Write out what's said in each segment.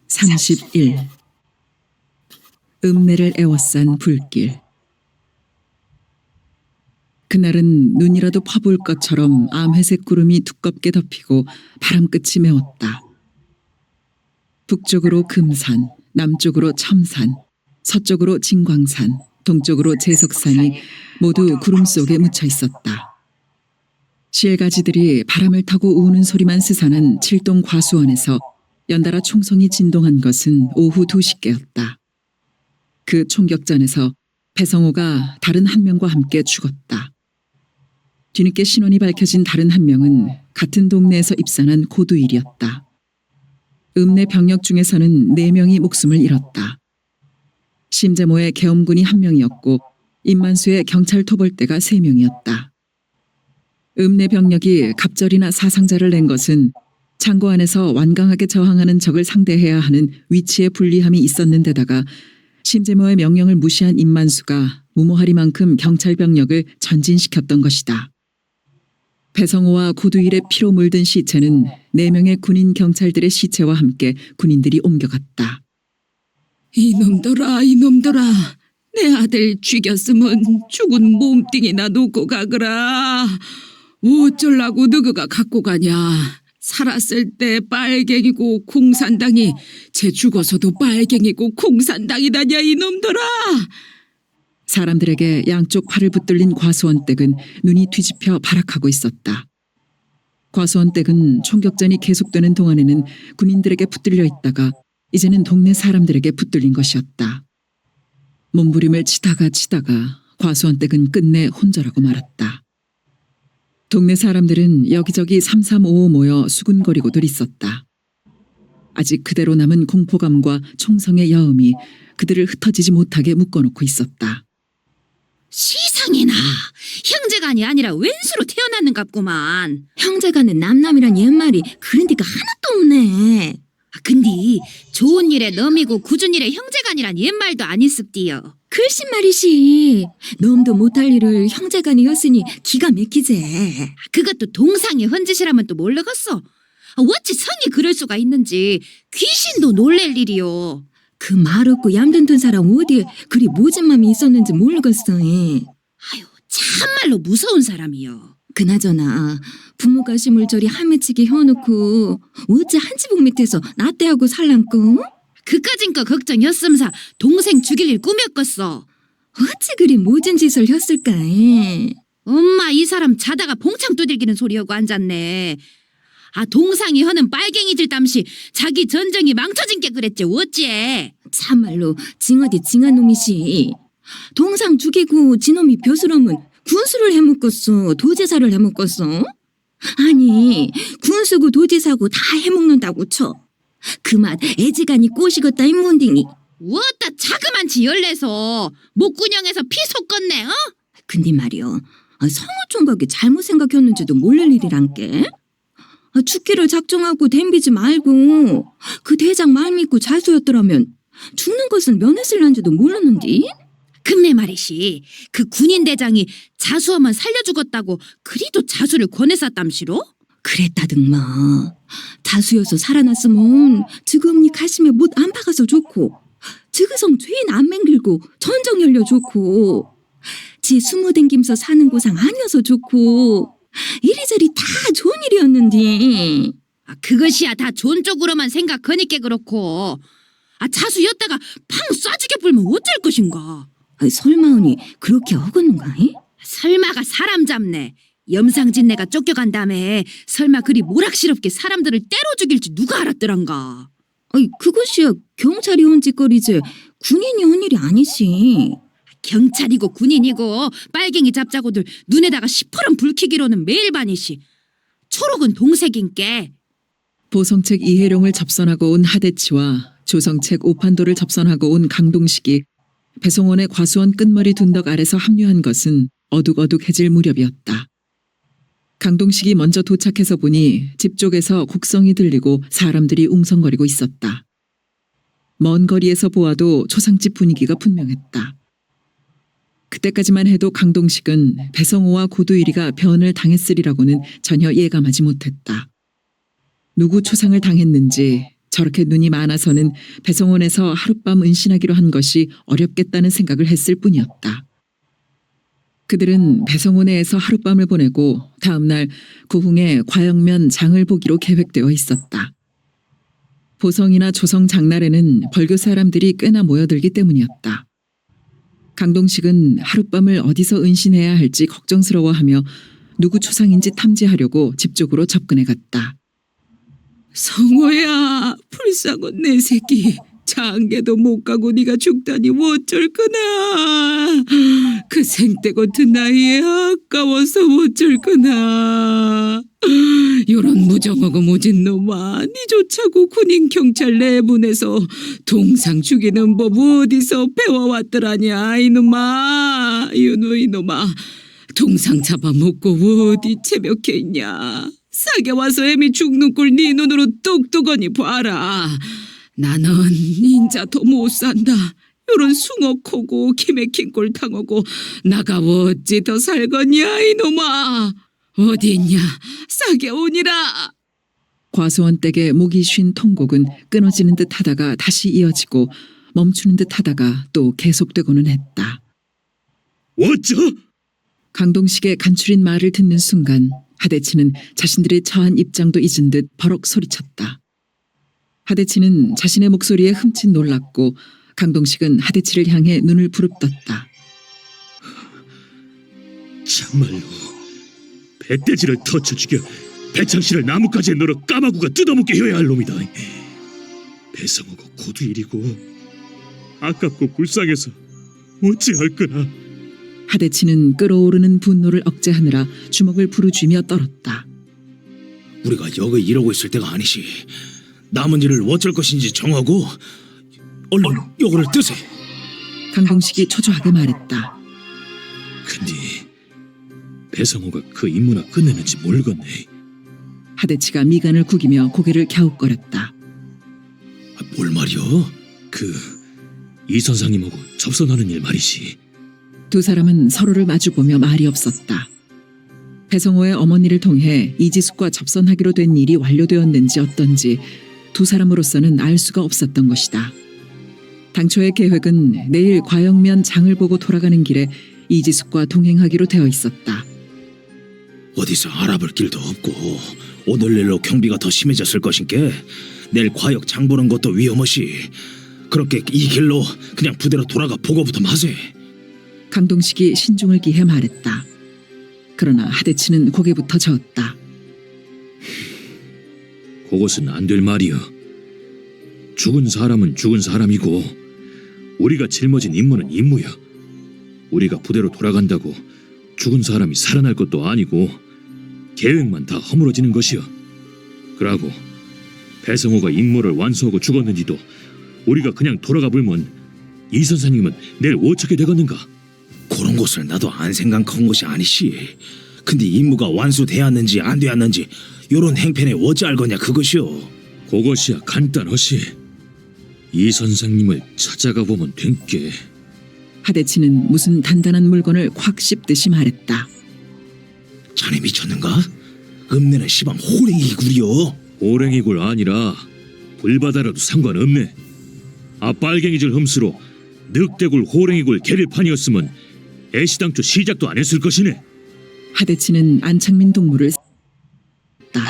31. 읍내를 에워싼 불길. 그날은 눈이라도 퍼부을 것처럼 암회색 구름이 두껍게 덮이고 바람끝이 메웠다. 북쪽으로 금산, 남쪽으로 첨산, 서쪽으로 진광산, 동쪽으로 제석산이 모두 구름 속에 묻혀 있었다. 실가지들이 바람을 타고 우는 소리만 스산한 칠동 과수원에서 연달아 총성이 진동한 것은 오후 2시께였다. 그 총격전에서 배성호가 다른 한 명과 함께 죽었다. 뒤늦게 신원이 밝혀진 다른 한 명은 같은 동네에서 입산한 고두일이었다. 읍내 병력 중에서는 4명이 목숨을 잃었다. 심재모의 계엄군이 1명이었고 임만수의 경찰 토벌대가 3명이었다. 읍내 병력이 갑절이나 사상자를 낸 것은 창고 안에서 완강하게 저항하는 적을 상대해야 하는 위치의 불리함이 있었는 데다가 심재모의 명령을 무시한 임만수가 무모하리만큼 경찰 병력을 전진시켰던 것이다. 배성호와 고두일의 피로 물든 시체는 4명의 군인 경찰들의 시체와 함께 군인들이 옮겨갔다. 이놈들아, 내 아들 죽였으면 죽은 몸뚱이나 놓고 가거라. 어쩌려고 너그가 갖고 가냐. 살았을 때 빨갱이고 공산당이, 쟤 죽어서도 빨갱이고 공산당이다냐 이놈들아. 사람들에게 양쪽 팔을 붙들린 과수원댁은 눈이 뒤집혀 발악하고 있었다. 과수원댁은 총격전이 계속되는 동안에는 군인들에게 붙들려 있다가 이제는 동네 사람들에게 붙들린 것이었다. 몸부림을 치다가 과수원댁은 끝내 혼절하고 말았다. 동네 사람들은 여기저기 삼삼오오 모여 수군거리고들 있었다. 아직 그대로 남은 공포감과 총성의 여음이 그들을 흩어지지 못하게 묶어놓고 있었다. 시상이나 형제간이 아니라 왼수로 태어났는갑구만. 형제간은 남남이란 옛말이 그런 데가 하나도 없네. 근데 좋은 일에 넘이고 굳은 일에 형제간이란 옛말도 안 있습디요. 글씨 말이시. 놈도 못할 일을 형제간이 했으니 기가 막히제. 그것도 동상의 헌짓이라면 또 모르겠어. 어찌 성이 그럴 수가 있는지 귀신도 놀랄 일이요. 그 말 없고 얌전던 사람 어디에 그리 모진 맘이 있었는지 모르겠어. 아유, 참말로 무서운 사람이요. 그나저나 부모가 심을 저리 하매치게 해놓고 어찌 한 지붕 밑에서 나떼하고 살란꺼? 그까진 거 걱정이었음사 동생 죽일 일 꿈이었겠어. 어찌 그리 모진 짓을 했을까? 엄마 이 사람 자다가 봉창 두들기는 소리하고 앉았네. 동상이 허는 빨갱이질 땀시 자기 전정이 망쳐진 게 그랬지 어찌해. 참말로 징어디 징한 놈이시. 동상 죽이고 지놈이 벼슬하면 군수를 해먹겠어? 도제사를 해먹겠어? 아니 군수고 도제사고 다 해먹는다고 쳐. 그 맛 애지간히 꼬시겠다 인문딩이. 어따 자그만치 열내서 목구녕에서 피 솟겠네. 근데 말이여, 성우 총각이 잘못 생각했는지도 모를 일이란께. 죽기를 작정하고 댐비지 말고 그 대장 말 믿고 자수였더라면 죽는 것은 면했을란지도 몰랐는디. 금내 말이시 그 군인 대장이 자수하면 살려주겠다고 그리도 자수를 권했었담시로? 그랬다등마. 자수여서 살아났으면 지금니 가심에 못 안 박아서 좋고 지그성 죄인 안 맹길고 전정 열려 좋고 지 수모댕김서 사는 고상 아니어서 좋고 이리저리 다 좋은 일이었는데. 그것이야 다 좋은 쪽으로만 생각하니까 그렇고 자수였다가 팡 쏴주게 불면 어쩔 것인가. 설마은이 그렇게 허겄는가? 설마가 사람 잡네. 염상진내가 쫓겨간 다음에 설마 그리 모락시럽게 사람들을 때려 죽일지 누가 알았더란가. 그것이야 경찰이 온 짓거리지 군인이 한 일이 아니시. 경찰이고 군인이고 빨갱이 잡자고들 눈에다가 시퍼런 불 켜기로는 매일 반이시. 초록은 동색인께. 보성책 이혜룡을 접선하고 온 하대치와 조성책 오판도를 접선하고 온 강동식이 배송원의 과수원 끝머리 둔덕 아래서 합류한 것은 어둑어둑해질 무렵이었다. 강동식이 먼저 도착해서 보니 집 쪽에서 곡성이 들리고 사람들이 웅성거리고 있었다. 먼 거리에서 보아도 초상집 분위기가 분명했다. 그때까지만 해도 강동식은 배성호와 고두일이가 변을 당했으리라고는 전혀 예감하지 못했다. 누구 초상을 당했는지 저렇게 눈이 많아서는 배성원에서 하룻밤 은신하기로 한 것이 어렵겠다는 생각을 했을 뿐이었다. 그들은 배성원에서 하룻밤을 보내고 다음 날 구흥의 과영면 장을 보기로 계획되어 있었다. 보성이나 조성 장날에는 벌교 사람들이 꽤나 모여들기 때문이었다. 강동식은 하룻밤을 어디서 은신해야 할지 걱정스러워하며 누구 초상인지 탐지하려고 집 쪽으로 접근해 갔다. 성호야, 불쌍한 내 새끼. 장계도 못 가고 네가 죽다니 어쩔 거나. 그 생때 같은 나이에 아까워서 어쩔 거나. 요런 무정하고 모진 놈아, 니 좋자고 군인 경찰 내보내서 동상 죽이는 법 어디서 배워왔더라냐 이놈아. 이놈아, 동상 잡아먹고 어디 채벽해 있냐. 싸게 와서 애미 죽는 꼴 네 눈으로 똑똑하니 봐라. 나는 인자 더 못 산다. 요런 숭어코고 기맥힌 꼴 당하고 나가 어찌 더 살겠냐 이놈아. 어디 있냐, 싸게 오니라. 과수원 댁의 목이 쉰 통곡은 끊어지는 듯 하다가 다시 이어지고 멈추는 듯 하다가 또 계속되고는 했다. 어쩌? 강동식의 간추린 말을 듣는 순간 하대치는 자신들의 처한 입장도 잊은 듯 버럭 소리쳤다. 하대치는 자신의 목소리에 흠칫 놀랐고 강동식은 하대치를 향해 눈을 부릅떴다. 참말로 배돼지를 터쳐 죽여 배창씨를 나뭇가지에 넣어 까마구가 뜯어먹게 해야 할 놈이다. 배성호가 고두일이고 아깝고 불쌍해서 어찌할 거나. 하대치는 끓어오르는 분노를 억제하느라 주먹을 부르쥐며 떨었다. 우리가 여기 이러고 있을 때가 아니시. 남은 일을 어쩔 것인지 정하고 얼른 요거를 뜨세. 강동식이 초조하게 말했다. 근데 배성호가 그 임무나 끝내는지 모르겠네. 하대치가 미간을 구기며 고개를 갸웃거렸다. 뭘 말이여? 이 선상님하고 접선하는 일 말이지. 두 사람은 서로를 마주보며 말이 없었다. 배성호의 어머니를 통해 이지숙과 접선하기로 된 일이 완료되었는지 어떤지 두 사람으로서는 알 수가 없었던 것이다. 당초의 계획은 내일 과영면 장을 보고 돌아가는 길에 이지숙과 동행하기로 되어 있었다. 어디서 알아볼 길도 없고 오늘 일로 경비가 더 심해졌을 것인께 내일 과역 장 보는 것도 위험하시. 그렇게 이 길로 그냥 부대로 돌아가 보고부터 마세. 강동식이 신중을 기해 말했다. 그러나 하대치는 고개부터 저었다. 그것은 안 될 말이여. 죽은 사람은 죽은 사람이고 우리가 짊어진 임무는 임무여. 우리가 부대로 돌아간다고 죽은 사람이 살아날 것도 아니고 계획만 다 허물어지는 것이여. 그러고 배성호가 임무를 완수하고 죽었는지도 우리가 그냥 돌아가 불면 이 선생님은 내일 어떻게 되겠는가? 그런 것을 나도 안 생각한 것이 아니시. 근데 임무가 완수되었는지 안 되었는지 요런 행편에 어찌 알거냐 그것이요. 그것이야 간단하시. 이 선생님을 찾아가 보면 된께. 하대치는 무슨 단단한 물건을 콱 씹듯이 말했다. 자네 미쳤는가? 읍내는 시방 호랭이구려. 호랭이굴 아니라 불바다라도 상관없네. 빨갱이질 흠수로 늑대굴 호랭이굴 계ril판이었으면 애시당초 시작도 안 했을 것이네. 하대치는 안창민 동무를 다.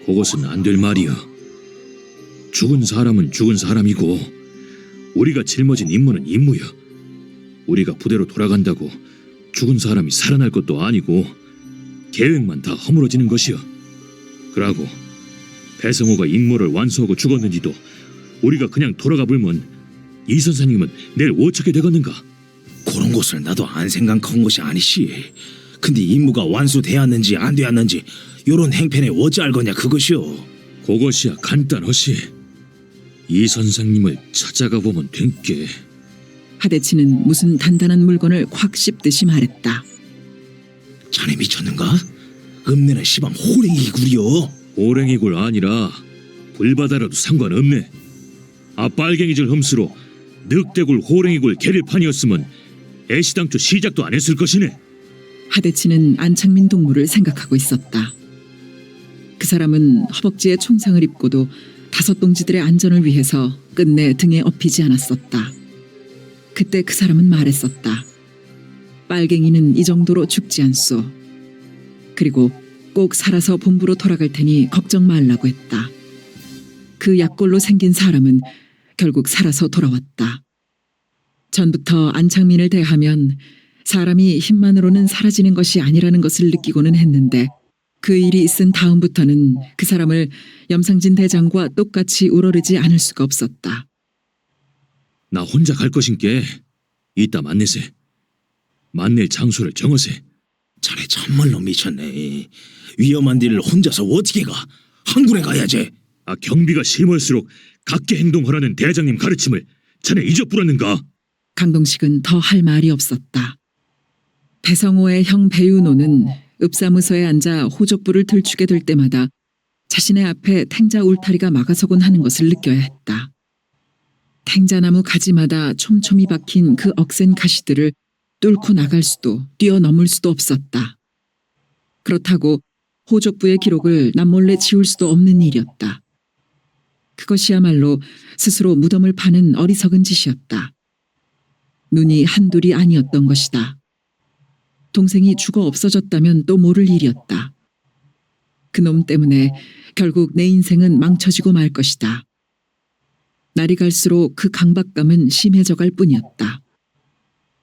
그것은 안 될 말이여. 죽은 사람은 죽은 사람이고 우리가 짊어진 임무는 임무여. 우리가 부대로 돌아간다고 죽은 사람이 살아날 것도 아니고 계획만 다 허물어지는 것이여. 그러고 배성호가 임무를 완수하고 죽었는지도 우리가 그냥 돌아가 불면 이 선생님은 내일 어떻게 되겠는가? 그런 것을 나도 안 생각한 것이 아니시. 근데 임무가 완수되었는지 안 되었는지 요런 행편에 어찌 알거냐 그것이요. 그것이야 간단하시. 이 선생님을 찾아가 보면 된께. 하대치는 무슨 단단한 물건을 콱 씹듯이 말했다. 자네 미쳤는가? 읍내는 시방 호랭이구려. 호랭이굴 아니라 불바다라도 상관없네. 빨갱이질 흠수로 늑대굴 호랭이굴 계ril판이었으면 애시당초 시작도 안 했을 것이네. 하대치는 안창민 동무를 생각하고 있었다. 그 사람은 허벅지에 총상을 입고도 다섯 동지들의 안전을 위해서 끝내 등에 업히지 않았었다. 그때 그 사람은 말했었다. 빨갱이는 이 정도로 죽지 않소. 그리고 꼭 살아서 본부로 돌아갈 테니 걱정 말라고 했다. 그 약골로 생긴 사람은 결국 살아서 돌아왔다. 전부터 안창민을 대하면 사람이 힘만으로는 사라지는 것이 아니라는 것을 느끼고는 했는데 그 일이 있은 다음부터는 그 사람을 염상진 대장과 똑같이 우러르지 않을 수가 없었다. 나 혼자 갈 것인께 이따 만내세. 만낼 장소를 정하세. 자네 참말로 미쳤네. 위험한 일을 혼자서 어떻게 가? 한군에 가야지. 경비가 심할수록 각계 행동하라는 대장님 가르침을 자네 잊어버렸는가? 강동식은 더 할 말이 없었다. 배성호의 형 배윤호는 읍사무소에 앉아 호족부를 들추게 될 때마다 자신의 앞에 탱자 울타리가 막아서곤 하는 것을 느껴야 했다. 탱자나무 가지마다 촘촘히 박힌 그 억센 가시들을 뚫고 나갈 수도 뛰어넘을 수도 없었다. 그렇다고 호족부의 기록을 남몰래 지울 수도 없는 일이었다. 그것이야말로 스스로 무덤을 파는 어리석은 짓이었다. 눈이 한둘이 아니었던 것이다. 동생이 죽어 없어졌다면 또 모를 일이었다. 그놈 때문에 결국 내 인생은 망쳐지고 말 것이다. 날이 갈수록 그 강박감은 심해져 갈 뿐이었다.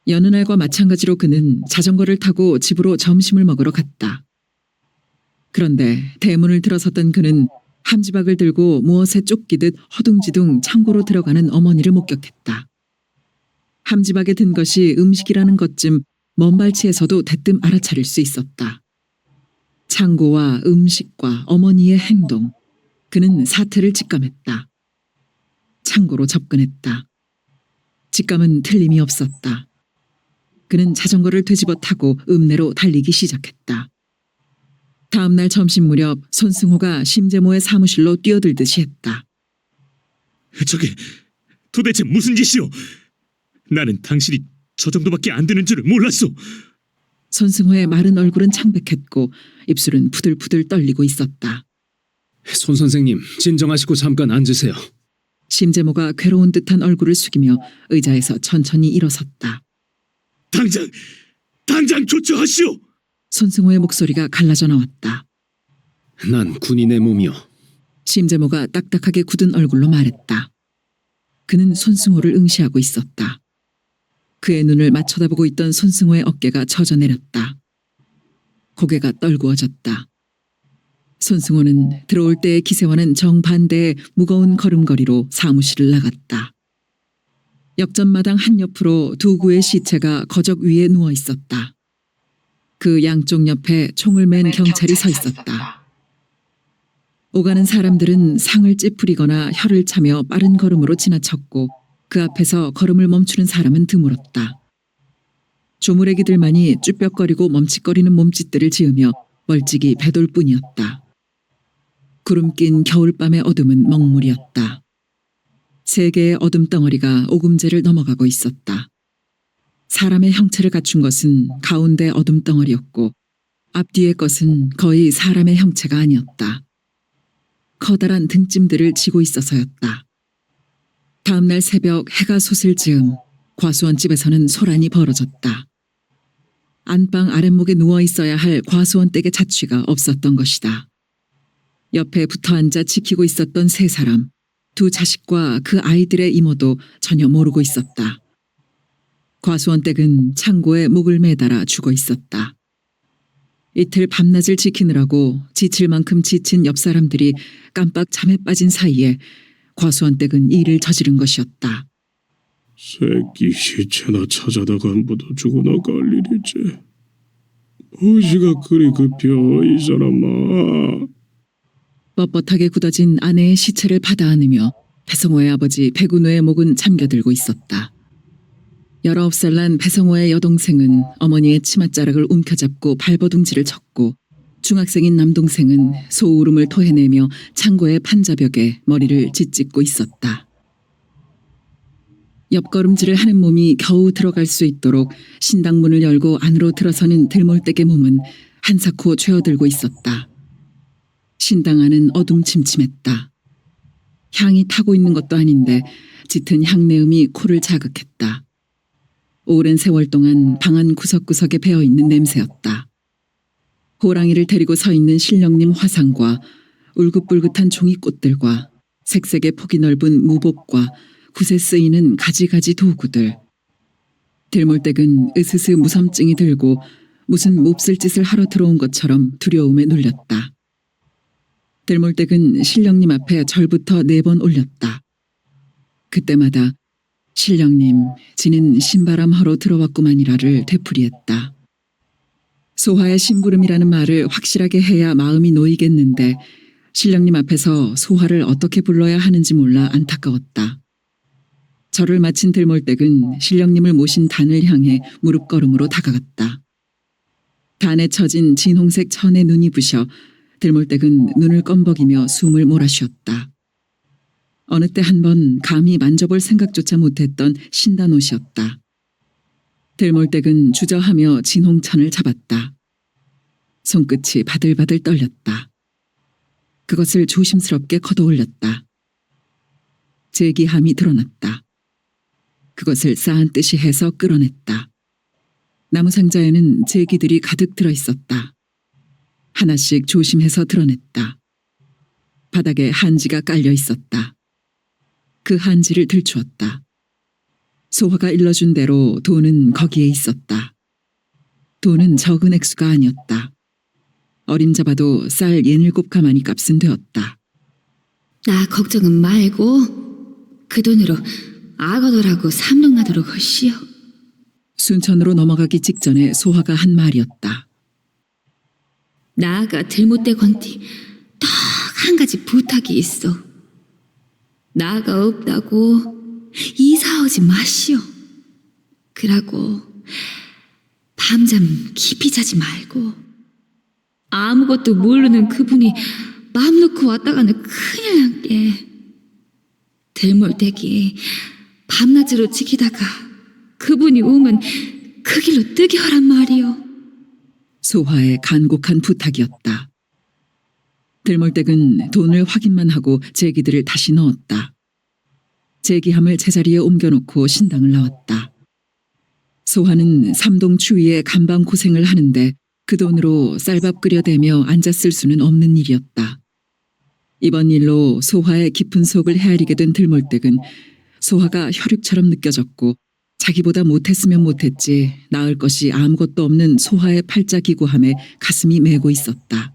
여느 날과 마찬가지로 그는 자전거를 타고 집으로 점심을 먹으러 갔다. 그런데 대문을 들어섰던 그는 함지박을 들고 무엇에 쫓기듯 허둥지둥 창고로 들어가는 어머니를 목격했다. 함지박에 든 것이 음식이라는 것쯤 먼 발치에서도 대뜸 알아차릴 수 있었다. 창고와 음식과 어머니의 행동, 그는 사태를 직감했다. 창고로 접근했다. 직감은 틀림이 없었다. 그는 자전거를 되집어 타고 읍내로 달리기 시작했다. 다음 날 점심 무렵 손승호가 심재모의 사무실로 뛰어들듯이 했다. 저게 도대체 무슨 짓이오? 나는 당신이 저 정도밖에 안 되는 줄을 몰랐소. 손승호의 마른 얼굴은 창백했고 입술은 부들부들 떨리고 있었다. 손 선생님, 진정하시고 잠깐 앉으세요. 심재모가 괴로운 듯한 얼굴을 숙이며 의자에서 천천히 일어섰다. 당장 조처하시오. 손승호의 목소리가 갈라져 나왔다. 난 군인의 몸이요. 심재모가 딱딱하게 굳은 얼굴로 말했다. 그는 손승호를 응시하고 있었다. 그의 눈을 맞춰다보고 있던 손승호의 어깨가 젖어내렸다. 고개가 떨구어졌다. 손승호는 들어올 때의 기세와는 정반대의 무거운 걸음걸이로 사무실을 나갔다. 역전마당 한옆으로 두 구의 시체가 거적 위에 누워 있었다. 그 양쪽 옆에 총을 맨 경찰이 서 있었다. 오가는 사람들은 상을 찌푸리거나 혀를 차며 빠른 걸음으로 지나쳤고 그 앞에서 걸음을 멈추는 사람은 드물었다. 조무래기들만이 쭈뼛거리고 멈칫거리는 몸짓들을 지으며 멀찍이 배돌 뿐이었다. 구름 낀 겨울밤의 어둠은 먹물이었다. 세 개의 어둠 덩어리가 오금제를 넘어가고 있었다. 사람의 형체를 갖춘 것은 가운데 어둠 덩어리였고 앞뒤의 것은 거의 사람의 형체가 아니었다. 커다란 등짐들을 지고 있어서였다. 다음 날 새벽 해가 솟을 즈음 과수원 집에서는 소란이 벌어졌다. 안방 아랫목에 누워 있어야 할 과수원 댁의 자취가 없었던 것이다. 옆에 붙어 앉아 지키고 있었던 세 사람, 두 자식과 그 아이들의 이모도 전혀 모르고 있었다. 과수원 댁은 창고에 목을 매달아 죽어 있었다. 이틀 밤낮을 지키느라고 지칠 만큼 지친 옆 사람들이 깜빡 잠에 빠진 사이에 과수원 댁은 일을 저지른 것이었다. 새끼 시체나 찾아다가 묻어 죽어나갈 일이지. 무엇이가 그리 급혀 이 사람아. 뻣뻣하게 굳어진 아내의 시체를 받아 안으며 배성호의 아버지 백운호의 목은 잠겨들고 있었다. 19살 난 배성호의 여동생은 어머니의 치맛자락을 움켜잡고 발버둥질을 쳤고 중학생인 남동생은 소울음을 토해내며 창고의 판자벽에 머리를 짓짓고 있었다. 옆걸음질을 하는 몸이 겨우 들어갈 수 있도록 신당문을 열고 안으로 들어서는 들몰댁의 몸은 한사코 죄어들고 있었다. 신당 안은 어둠침침했다. 향이 타고 있는 것도 아닌데 짙은 향내음이 코를 자극했다. 오랜 세월 동안 방 안 구석구석에 배어있는 냄새였다. 호랑이를 데리고 서 있는 신령님 화상과 울긋불긋한 종이꽃들과 색색의 폭이 넓은 무복과 굿에 쓰이는 가지가지 도구들. 들몰댁은 으스스 무섬증이 들고 무슨 몹쓸 짓을 하러 들어온 것처럼 두려움에 눌렸다. 들몰댁은 신령님 앞에 절부터 4번 올렸다. 그때마다 신령님, 지는 신바람하러 들어왔구만이라를 되풀이했다. 소화의 심부름이라는 말을 확실하게 해야 마음이 놓이겠는데 신령님 앞에서 소화를 어떻게 불러야 하는지 몰라 안타까웠다. 절을 마친 들몰댁은 신령님을 모신 단을 향해 무릎걸음으로 다가갔다. 단에 처진 진홍색 천에 눈이 부셔 들몰댁은 눈을 껌벅이며 숨을 몰아쉬었다. 어느 때 한 번 감히 만져볼 생각조차 못했던 신단옷이었다. 들몰댁은 주저하며 진홍천을 잡았다. 손끝이 바들바들 떨렸다. 그것을 조심스럽게 걷어올렸다. 제기함이 드러났다. 그것을 쌓은 듯이 해서 끌어냈다. 나무 상자에는 제기들이 가득 들어있었다. 하나씩 조심해서 드러냈다. 바닥에 한지가 깔려 있었다. 그 한지를 들추었다. 소화가 일러준 대로 돈은 거기에 있었다. 돈은 적은 액수가 아니었다. 어림잡아도 쌀 67가마니 값은 되었다. 나 걱정은 말고 그 돈으로 악어들하고 삼릉나도록 하시오. 순천으로 넘어가기 직전에 소화가 한 말이었다. 나가 들못대 건디 딱 한 가지 부탁이 있어. 나가 없다고 이사 오지 마시오. 그러고 밤잠 깊이 자지 말고 아무것도 모르는 그분이 맘 놓고 왔다가는 큰일 난게. 들몰대기 밤낮으로 지키다가 그분이 오면 그 길로 뜨게 하란 말이오. 소화의 간곡한 부탁이었다. 들몰댁은 돈을 확인만 하고 제기들을 다시 넣었다. 제기함을 제자리에 옮겨놓고 신당을 나왔다. 소화는 삼동 추위에 간방 고생을 하는데 그 돈으로 쌀밥 끓여대며 앉았을 수는 없는 일이었다. 이번 일로 소화의 깊은 속을 헤아리게 된 들몰댁은 소화가 혈육처럼 느껴졌고 자기보다 못했으면 못했지 나을 것이 아무것도 없는 소화의 팔자기구함에 가슴이 메고 있었다.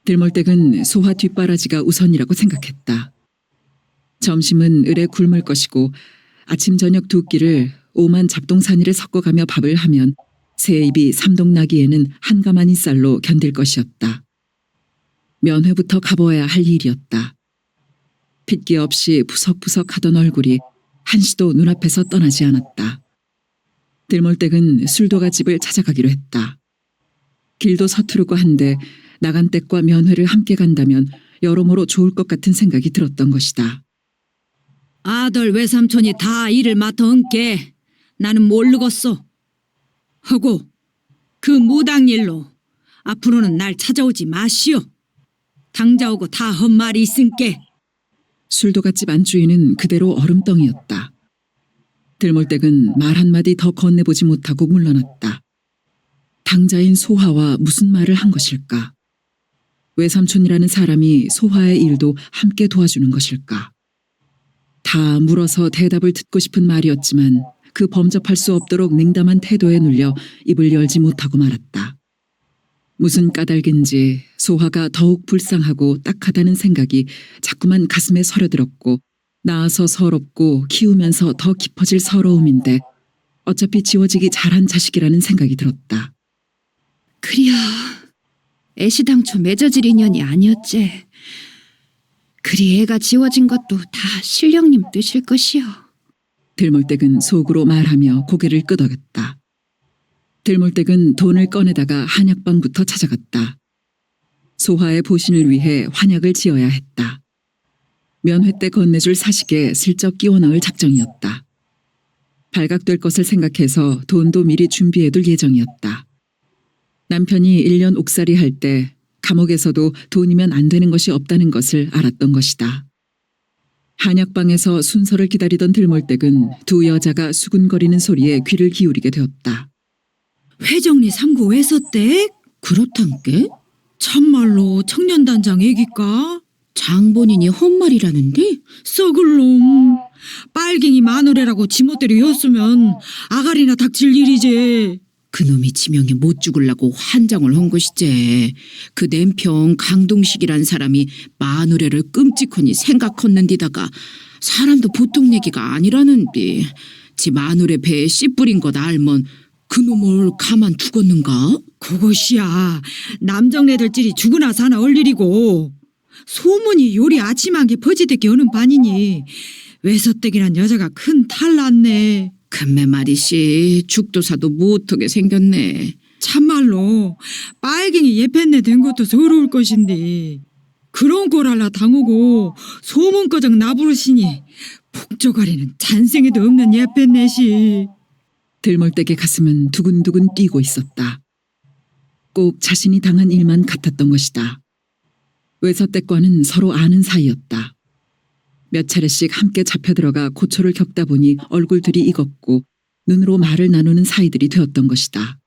들몰댁은 소화 뒷바라지가 우선이라고 생각했다. 점심은 을에 굶을 것이고 아침 저녁 두 끼를 오만 잡동사니를 섞어가며 밥을 하면 새 입이 삼동 나기에는 한 가마니 쌀로 견딜 것이었다. 면회부터 가보아야 할 일이었다. 핏기 없이 푸석푸석 하던 얼굴이 한시도 눈앞에서 떠나지 않았다. 들몰댁은 술도가집을 찾아가기로 했다. 길도 서투르고 한데 나간댁과 면회를 함께 간다면 여러모로 좋을 것 같은 생각이 들었던 것이다. 아들 외삼촌이 다 일을 맡아 얹게 나는 모르겠어. 하고 그 무당일로 앞으로는 날 찾아오지 마시오. 당자 오고 다 한 말이 있은께. 술도가집 안주인은 그대로 얼음덩이였다. 들몰댁은 말 한마디 더 건네보지 못하고 물러났다. 당자인 소화와 무슨 말을 한 것일까? 외삼촌이라는 사람이 소화의 일도 함께 도와주는 것일까? 다 물어서 대답을 듣고 싶은 말이었지만 그 범접할 수 없도록 냉담한 태도에 눌려 입을 열지 못하고 말았다. 무슨 까닭인지 소화가 더욱 불쌍하고 딱하다는 생각이 자꾸만 가슴에 서려들었고 낳아서 서럽고 키우면서 더 깊어질 서러움인데 어차피 지워지기 잘한 자식이라는 생각이 들었다. 그리야 애시당초 맺어질 인연이 아니었지. 그리 애가 지워진 것도 다 신령님 뜻일 것이요. 들몰댁은 속으로 말하며 고개를 끄덕였다. 들몰댁은 돈을 꺼내다가 한약방부터 찾아갔다. 소화의 보신을 위해 환약을 지어야 했다. 면회 때 건네줄 사식에 슬쩍 끼워 넣을 작정이었다. 발각될 것을 생각해서 돈도 미리 준비해둘 예정이었다. 남편이 1년 옥살이 할 때 감옥에서도 돈이면 안 되는 것이 없다는 것을 알았던 것이다. 한약방에서 순서를 기다리던 들몰댁은 두 여자가 수군거리는 소리에 귀를 기울이게 되었다. 회정리 3구 외서댁? 그렇단께? 참말로 청년단장 애기까? 장본인이 헛말이라는데? 썩을 놈. 빨갱이 마누래라고 지멋대로 였으면 아가리나 닥칠 일이지. 그놈이 지명에 못 죽으려고 환장을 한 것이지. 그 남편 강동식이란 사람이 마누래를 끔찍하니 생각했는디다가 사람도 보통 얘기가 아니라는데 지 마누래 배에 씨 뿌린 것 알면 그놈을 가만 두겠는가? 그것이야. 남정네들끼리 죽으나 사나 얼일이고 소문이 요리 아침한게 퍼지대게 어는 반이니 외서댁이란 여자가 큰 탈 났네. 금매 말이시 죽도사도 못하게 생겼네. 참말로 빨갱이 예편네 된 것도 서러울 것인데 그런 꼴 할라 당하고 소문꺼정 나부르시니 북조가리는 잔생에도 없는 예편네시. 들몰댁의 가슴은 두근두근 뛰고 있었다. 꼭 자신이 당한 일만 같았던 것이다. 외서댁과는 서로 아는 사이였다. 몇 차례씩 함께 잡혀들어가 고초를 겪다 보니 얼굴들이 익었고 눈으로 말을 나누는 사이들이 되었던 것이다.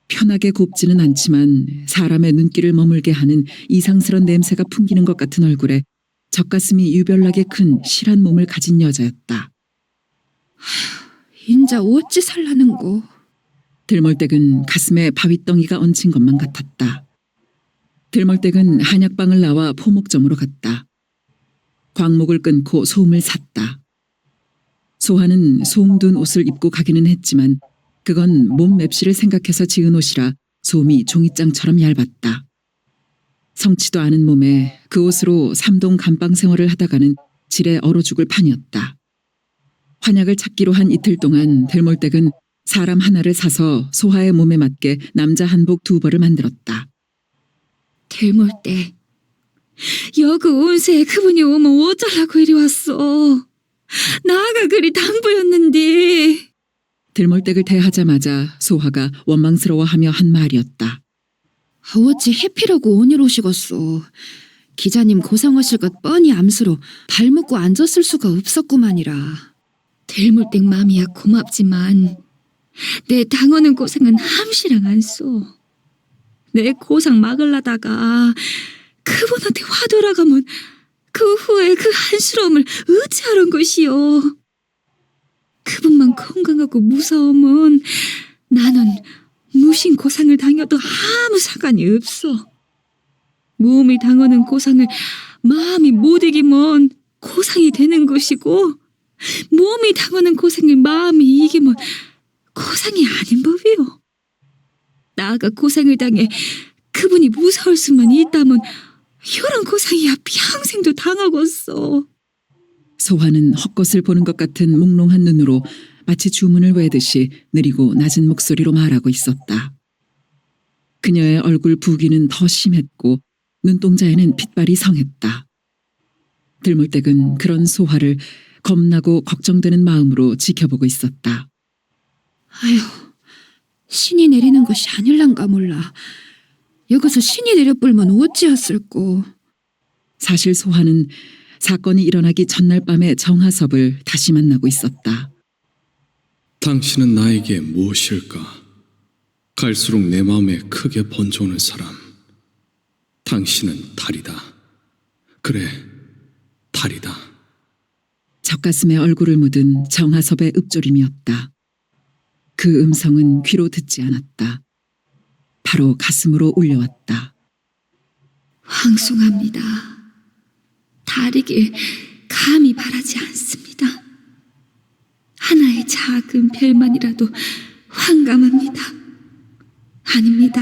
편하게 곱지는 않지만 사람의 눈길을 머물게 하는 이상스런 냄새가 풍기는 것 같은 얼굴에 젖가슴이 유별나게 큰 실한 몸을 가진 여자였다. 인자 어찌 살라는고. 들몰댁은 가슴에 바위덩이가 얹힌 것만 같았다. 들몰댁은 한약방을 나와 포목점으로 갔다. 광목을 끊고 소음을 샀다. 소하는 소음둔 옷을 입고 가기는 했지만 그건 몸 맵시를 생각해서 지은 옷이라 소음이 종이장처럼 얇았다. 성치도 않은 몸에 그 옷으로 삼동 감방 생활을 하다가는 질에 얼어 죽을 판이었다. 환약을 찾기로 한 이틀 동안 들몰댁은 사람 하나를 사서 소하의 몸에 맞게 남자 한복 2벌을 만들었다. 들몰댁, 여그 온세에 그분이 오면 어쩌라고 이리 왔어. 나가 그리 당부였는데. 들몰댁을 대하자마자 소하가 원망스러워하며 한 말이었다. 어찌 해피라고 오늘 오시겠소. 기자님 고생하실 것 뻔히 암수로 발 묶고 앉았을 수가 없었구만이라. 들몰댁 맘이야 고맙지만 내 당하는 고생은 함시랑 안 쏘. 내 고상 막으려다가 그분한테 화돌아가면 그 후에 그 한스러움을 어찌하란 것이요. 그분만 건강하고 무사하면 나는 무신 고상을 당해도 아무 상관이 없어. 몸이 당하는 고상을 마음이 못 이기면 고상이 되는 것이고 몸이 당하는 고생을 마음이 이기면 고상이 아닌 법이요. 나가 고생을 당해 그분이 무서울 수만 있다면 이런 고상이야 평생도 당하겠어. 소하는 헛것을 보는 것 같은 몽롱한 눈으로 마치 주문을 외듯이 느리고 낮은 목소리로 말하고 있었다. 그녀의 얼굴 부기는 더 심했고 눈동자에는 핏발이 성했다. 들몰댁은 그런 소하를 겁나고 걱정되는 마음으로 지켜보고 있었다. 아휴, 신이 내리는 것이 아닐란가 몰라. 여기서 신이 내려불면 어찌했을꼬. 사실 소하는 사건이 일어나기 전날 밤에 정하섭을 다시 만나고 있었다. 당신은 나에게 무엇일까? 갈수록 내 마음에 크게 번져오는 사람. 당신은 달이다. 그래, 달이다. 젖가슴에 얼굴을 묻은 정하섭의 읊조림이었다. 그 음성은 귀로 듣지 않았다. 바로 가슴으로 울려왔다. 황송합니다. 달이길 감히 바라지 않습니다. 하나의 작은 별만이라도 황감합니다. 아닙니다.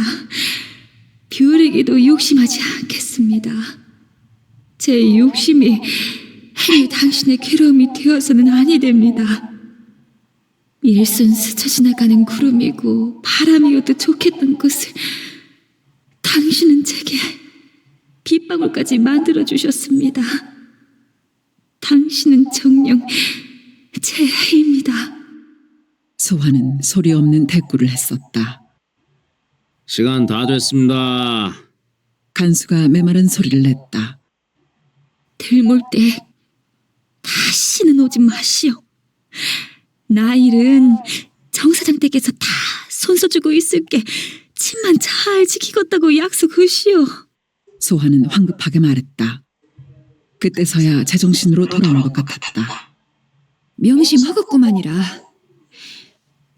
별에게도 욕심하지 않겠습니다. 제 욕심이 행여 당신의 괴로움이 되어서는 아니 됩니다. 일순 스쳐 지나가는 구름이고 바람이어도 좋겠던 것을 당신은 제게 빗방울까지 만들어주셨습니다. 당신은 정녕 제 해입니다. 소하는 소리 없는 대꾸를 했었다. 시간 다 됐습니다. 간수가 메마른 소리를 냈다. 들몰 때 다시는 오지 마시오. 나 일은 정 사장 댁에서 다 손써주고 있을게. 침만 잘 지키겠다고 약속하시오. 소화는 황급하게 말했다. 그때서야 제정신으로 돌아온 것 같았다. 명심하겠구만이라.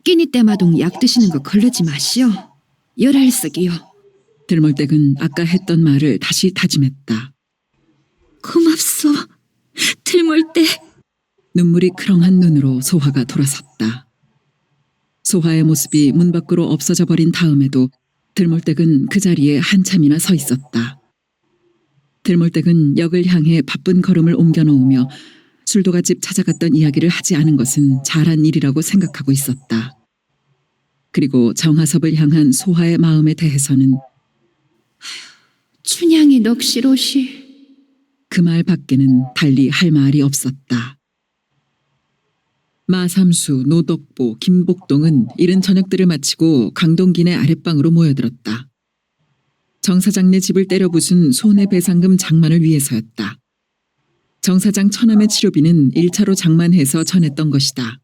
끼니 때마동 약 드시는 거 걸르지 마시오. 열알석이요. 들몰댁은 아까 했던 말을 다시 다짐했다. 고맙소. 들몰 때. 눈물이 크렁한 눈으로 소화가 돌아섰다. 소화의 모습이 문 밖으로 없어져 버린 다음에도 들몰댁은 그 자리에 한참이나 서 있었다. 들몰댁은 역을 향해 바쁜 걸음을 옮겨 놓으며 술도가집 찾아갔던 이야기를 하지 않은 것은 잘한 일이라고 생각하고 있었다. 그리고 정하섭을 향한 소화의 마음에 대해서는 춘향이 넋이로시. 그 말 밖에는 달리 할 말이 없었다. 마삼수, 노덕보, 김복동은 이른 저녁들을 마치고 강동기네 아랫방으로 모여들었다. 정 사장네 집을 때려 부순 손해배상금 장만을 위해서였다. 정 사장 처남의 치료비는 1차로 장만해서 전했던 것이다.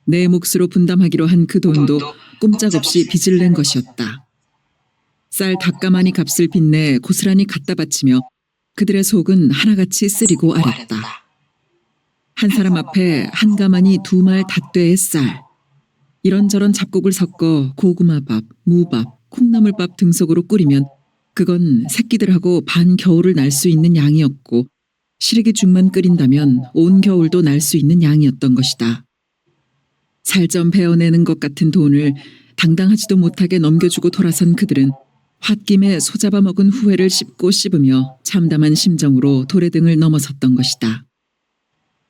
내 몫으로 분담하기로 한 그 돈도 꼼짝없이 빚을 낸 것이었다. 쌀 닭가마니 값을 빚내 고스란히 갖다 바치며 그들의 속은 하나같이 쓰리고 아렸다. 한 사람 앞에 한 가마니 2말 닷대의 쌀, 이런저런 잡곡을 섞어 고구마밥, 무밥, 콩나물밥 등속으로 끓이면 그건 새끼들하고 반 겨울을 날 수 있는 양이었고 시래기죽만 끓인다면 온 겨울도 날 수 있는 양이었던 것이다. 살 좀 베어내는 것 같은 돈을 당당하지도 못하게 넘겨주고 돌아선 그들은 홧김에 소잡아 먹은 후회를 씹고 씹으며 참담한 심정으로 도래등을 넘어섰던 것이다.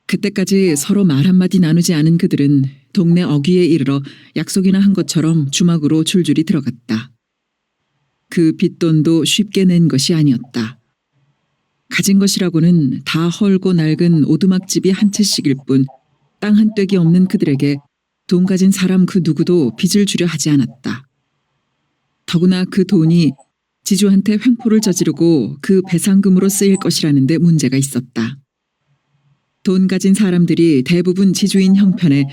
그때까지 서로 말 한마디 나누지 않은 그들은 동네 어귀에 이르러 약속이나 한 것처럼 주막으로 줄줄이 들어갔다. 그 빚돈도 쉽게 낸 것이 아니었다. 가진 것이라고는 다 헐고 낡은 오두막집이 한 채씩일 뿐 땅 한 뙑이 없는 그들에게 돈 가진 사람 그 누구도 빚을 주려 하지 않았다. 더구나 그 돈이 지주한테 횡포를 저지르고 그 배상금으로 쓰일 것이라는 데 문제가 있었다. 돈 가진 사람들이 대부분 지주인 형편에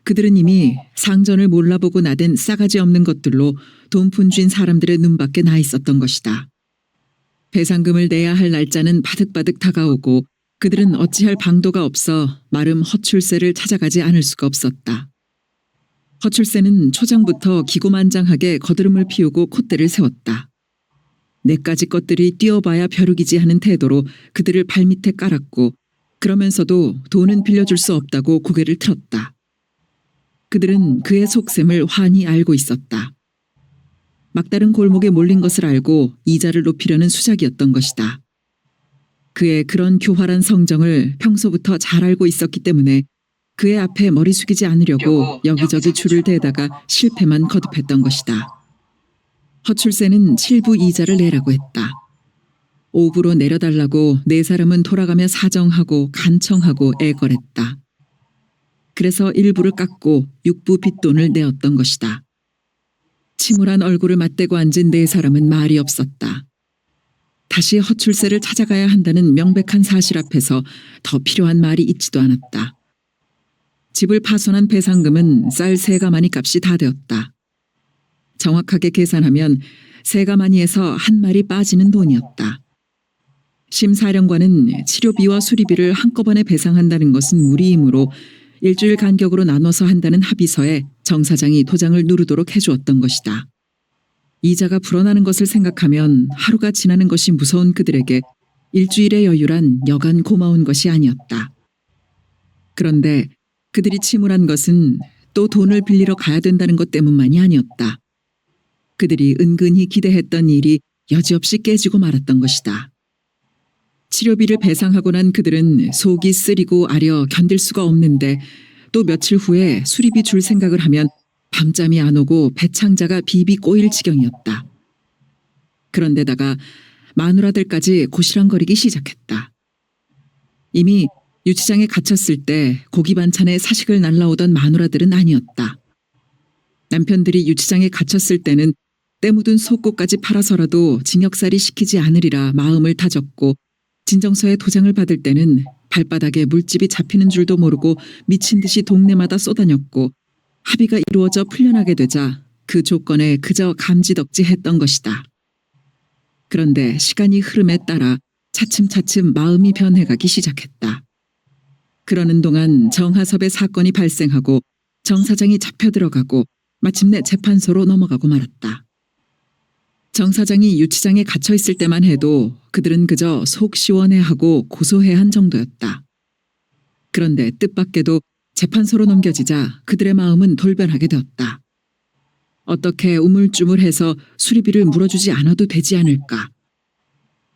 그들은 이미 상전을 몰라보고 나댄 싸가지 없는 것들로 돈 분주인 사람들의 눈밖에 나 있었던 것이다. 배상금을 내야 할 날짜는 바득바득 다가오고 그들은 어찌할 방도가 없어 마름 허출세를 찾아가지 않을 수가 없었다. 허출세는 초장부터 기고만장하게 거드름을 피우고 콧대를 세웠다. 내까지 것들이 뛰어봐야 벼룩이지 하는 태도로 그들을 발밑에 깔았고 그러면서도 돈은 빌려줄 수 없다고 고개를 틀었다. 그들은 그의 속셈을 환히 알고 있었다. 막다른 골목에 몰린 것을 알고 이자를 높이려는 수작이었던 것이다. 그의 그런 교활한 성정을 평소부터 잘 알고 있었기 때문에 그의 앞에 머리 숙이지 않으려고 여기저기 줄을 대다가 실패만 거듭했던 것이다. 허출세는 7부 이자를 내라고 했다. 5부로 내려달라고 네 사람은 돌아가며 사정하고 간청하고 애걸했다. 그래서 1부를 깎고 6부 빚돈을 내었던 것이다. 침울한 얼굴을 맞대고 앉은 네 사람은 말이 없었다. 다시 허출세를 찾아가야 한다는 명백한 사실 앞에서 더 필요한 말이 있지도 않았다. 집을 파손한 배상금은 쌀 3가마니 값이 다 되었다. 정확하게 계산하면 3가마니에서 한 말이 빠지는 돈이었다. 심사령관은 치료비와 수리비를 한꺼번에 배상한다는 것은 무리이므로 일주일 간격으로 나눠서 한다는 합의서에 정 사장이 도장을 누르도록 해주었던 것이다. 이자가 불어나는 것을 생각하면 하루가 지나는 것이 무서운 그들에게 일주일의 여유란 여간 고마운 것이 아니었다. 그런데 그들이 침울한 것은 또 돈을 빌리러 가야 된다는 것 때문만이 아니었다. 그들이 은근히 기대했던 일이 여지없이 깨지고 말았던 것이다. 치료비를 배상하고 난 그들은 속이 쓰리고 아려 견딜 수가 없는데 또 며칠 후에 수리비 줄 생각을 하면 밤잠이 안 오고 배창자가 비비 꼬일 지경이었다. 그런데다가 마누라들까지 고시랑거리기 시작했다. 이미 유치장에 갇혔을 때 고기 반찬에 사식을 날라오던 마누라들은 아니었다. 남편들이 유치장에 갇혔을 때는 때 묻은 속고까지 팔아서라도 징역살이 시키지 않으리라 마음을 다졌고 진정서에 도장을 받을 때는 발바닥에 물집이 잡히는 줄도 모르고 미친 듯이 동네마다 쏘다녔고 합의가 이루어져 풀려나게 되자 그 조건에 그저 감지덕지했던 것이다. 그런데 시간이 흐름에 따라 차츰차츰 마음이 변해가기 시작했다. 그러는 동안 정하섭의 사건이 발생하고 정 사장이 잡혀 들어가고 마침내 재판소로 넘어가고 말았다. 정 사장이 유치장에 갇혀 있을 때만 해도 그들은 그저 속 시원해하고 고소해한 정도였다. 그런데 뜻밖에도 재판소로 넘겨지자 그들의 마음은 돌변하게 되었다. 어떻게 우물쭈물해서 수리비를 물어주지 않아도 되지 않을까?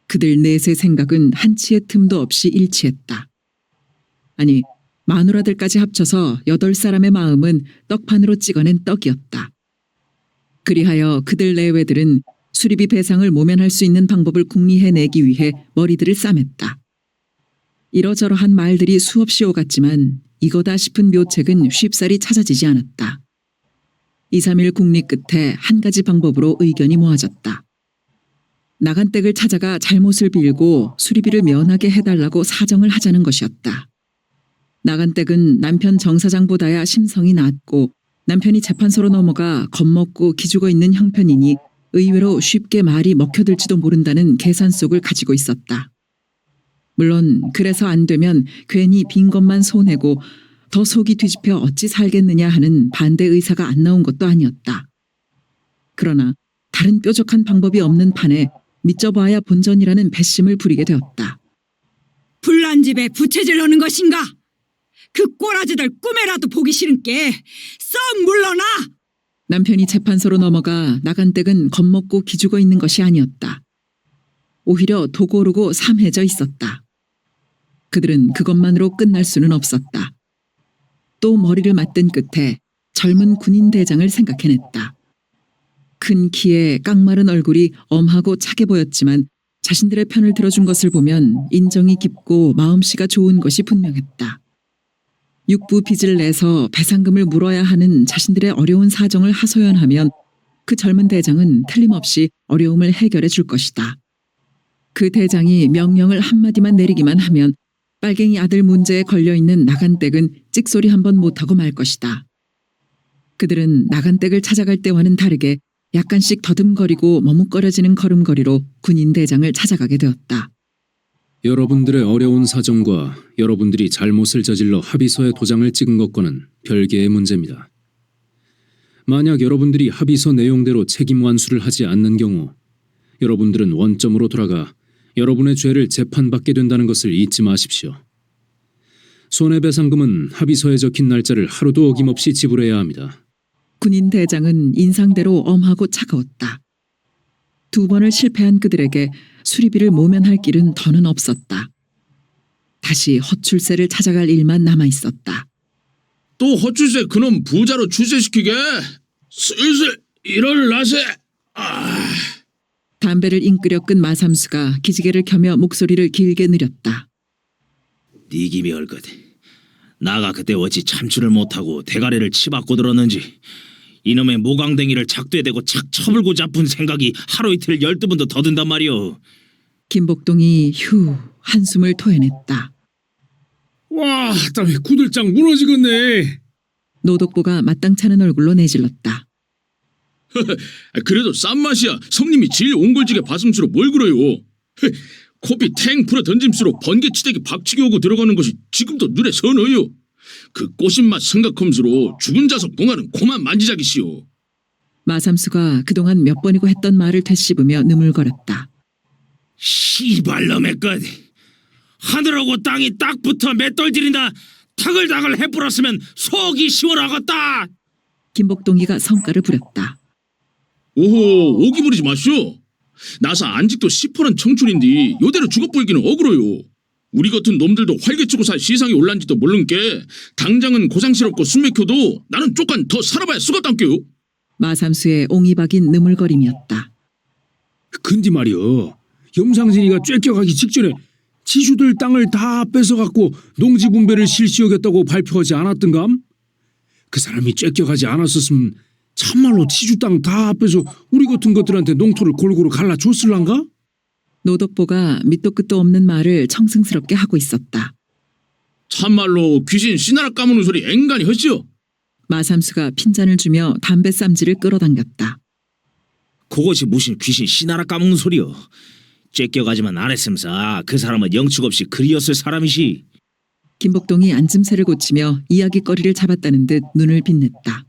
그들 넷의 생각은 한치의 틈도 없이 일치했다. 아니, 마누라들까지 합쳐서 8사람의 마음은 떡판으로 찍어낸 떡이었다. 그리하여 그들 내외들은 수리비 배상을 모면할 수 있는 방법을 궁리해내기 위해 머리들을 싸맸다. 이러저러한 말들이 수없이 오갔지만 이거다 싶은 묘책은 쉽사리 찾아지지 않았다. 2, 3일 궁리 끝에 한 가지 방법으로 의견이 모아졌다. 나간댁을 찾아가 잘못을 빌고 수리비를 면하게 해달라고 사정을 하자는 것이었다. 나간댁은 남편 정 사장보다야 심성이 낮고 남편이 재판소로 넘어가 겁먹고 기죽어 있는 형편이니 의외로 쉽게 말이 먹혀들지도 모른다는 계산 속을 가지고 있었다. 물론 그래서 안 되면 괜히 빈 것만 손해고 더 속이 뒤집혀 어찌 살겠느냐 하는 반대 의사가 안 나온 것도 아니었다. 그러나 다른 뾰족한 방법이 없는 판에 믿져봐야 본전이라는 배심을 부리게 되었다. 불난 집에 부채질 하는 것인가? 그 꼬라지들 꿈에라도 보기 싫은께 썩 물러나! 남편이 재판소로 넘어가 나간댁은 겁먹고 기죽어 있는 것이 아니었다. 오히려 도고르고 삼해져 있었다. 그들은 그것만으로 끝날 수는 없었다. 또 머리를 맞댄 끝에 젊은 군인 대장을 생각해냈다. 큰 키에 깡마른 얼굴이 엄하고 차게 보였지만 자신들의 편을 들어준 것을 보면 인정이 깊고 마음씨가 좋은 것이 분명했다. 육부 빚을 내서 배상금을 물어야 하는 자신들의 어려운 사정을 하소연하면 그 젊은 대장은 틀림없이 어려움을 해결해 줄 것이다. 그 대장이 명령을 한마디만 내리기만 하면 빨갱이 아들 문제에 걸려있는 나간댁은 찍소리 한번 못하고 말 것이다. 그들은 나간댁을 찾아갈 때와는 다르게 약간씩 더듬거리고 머뭇거려지는 걸음걸이로 군인 대장을 찾아가게 되었다. 여러분들의 어려운 사정과 여러분들이 잘못을 저질러 합의서에 도장을 찍은 것과는 별개의 문제입니다. 만약 여러분들이 합의서 내용대로 책임 완수를 하지 않는 경우 여러분들은 원점으로 돌아가 여러분의 죄를 재판받게 된다는 것을 잊지 마십시오. 손해배상금은 합의서에 적힌 날짜를 하루도 어김없이 지불해야 합니다. 군인 대장은 인상대로 엄하고 차가웠다. 2번을 실패한 그들에게 수리비를 모면할 길은 더는 없었다. 다시 허출세를 찾아갈 일만 남아있었다. 또 허출세 그놈 부자로 출세시키게 슬슬 일어를 나세. 담배를 잉끄려 끈 마삼수가 기지개를 켜며 목소리를 길게 느렸다. 네 김이 얼것. 나가 그때 어찌 참지를 못하고 대가리를 치받고 들었는지 이놈의 모강댕이를 작두에대고 착 쳐불고 잡은 생각이 하루 이틀 12번도 더 든단 말이오. 김복동이 휴 한숨을 토해냈다. 와, 땀이 구들짝 무너지겠네. 노독보가 마땅찮은 얼굴로 내질렀다. 그래도 싼 맛이야. 성님이 질 옹골지게 바슴수로 뭘 그래요. 코피 탱 풀어 던짐수로 번개치대기 박치기 오고 들어가는 것이 지금도 눈에 선어요. 그 꼬신맛 생각함수로 죽은 자석 봉하는 고만 만지작이시오. 마삼수가 그동안 몇 번이고 했던 말을 되씹으며 느물거렸다. 씨발놈의 것. 하늘하고 땅이 딱 붙어 맷돌질이나 타글다글 해뿌렸으면 속이 시원하겠다. 김복동이가 성깔을 부렸다. 오호, 오기 부리지 마시오. 나사 안직도 10%는 청춘인데 요대로 죽어보이기는 억울해요. 우리 같은 놈들도 활개치고 살 시상이 올란지도 모른게 당장은 고상스럽고 숨맥혀도 나는 조금 더 살아봐야 쓰겄단께요. 마삼수의 옹이박인 느물거림이었다. 근데 말이여, 염상진이가 쫓겨가기 직전에 지주들 땅을 다 뺏어갖고 농지분배를 실시하겠다고 발표하지 않았던감? 그 사람이 쫓겨가지 않았었으면 참말로 지주 땅 다 앞에서 우리 같은 것들한테 농토를 골고루 갈라줬을란가? 노덕보가 밑도 끝도 없는 말을 청승스럽게 하고 있었다. 참말로 귀신 씨나라 까무는 소리 앵간히 헛시오. 마삼수가 핀잔을 주며 담배 쌈지를 끌어당겼다. 그것이 무슨 귀신 씨나라 까먹는 소리여. 째껴가지만 안 했으면서 그 사람은 영축 없이 그리였을 사람이시. 김복동이 앉음새를 고치며 이야기거리를 잡았다는 듯 눈을 빛냈다.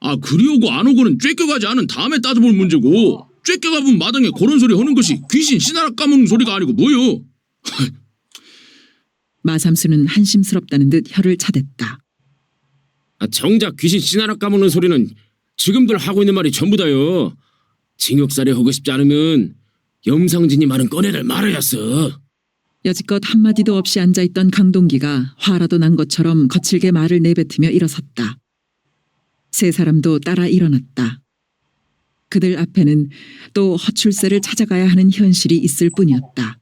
아 그리오고 안 오고는 쬐껴가지 않은 다음에 따져볼 문제고 쬐껴가본 마당에 그런 소리 하는 것이 귀신 씨나라 까먹는 소리가 아니고 뭐요. 마삼수는 한심스럽다는 듯 혀를 차댔다. 정작 귀신 씨나라 까먹는 소리는 지금들 하고 있는 말이 전부 다요. 징역살이 하고 싶지 않으면 염상진이 말은 꺼내들 말아야어. 여지껏 한마디도 없이 앉아있던 강동기가 화라도 난 것처럼 거칠게 말을 내뱉으며 일어섰다. 세 사람도 따라 일어났다. 그들 앞에는 또 허출세를 찾아가야 하는 현실이 있을 뿐이었다.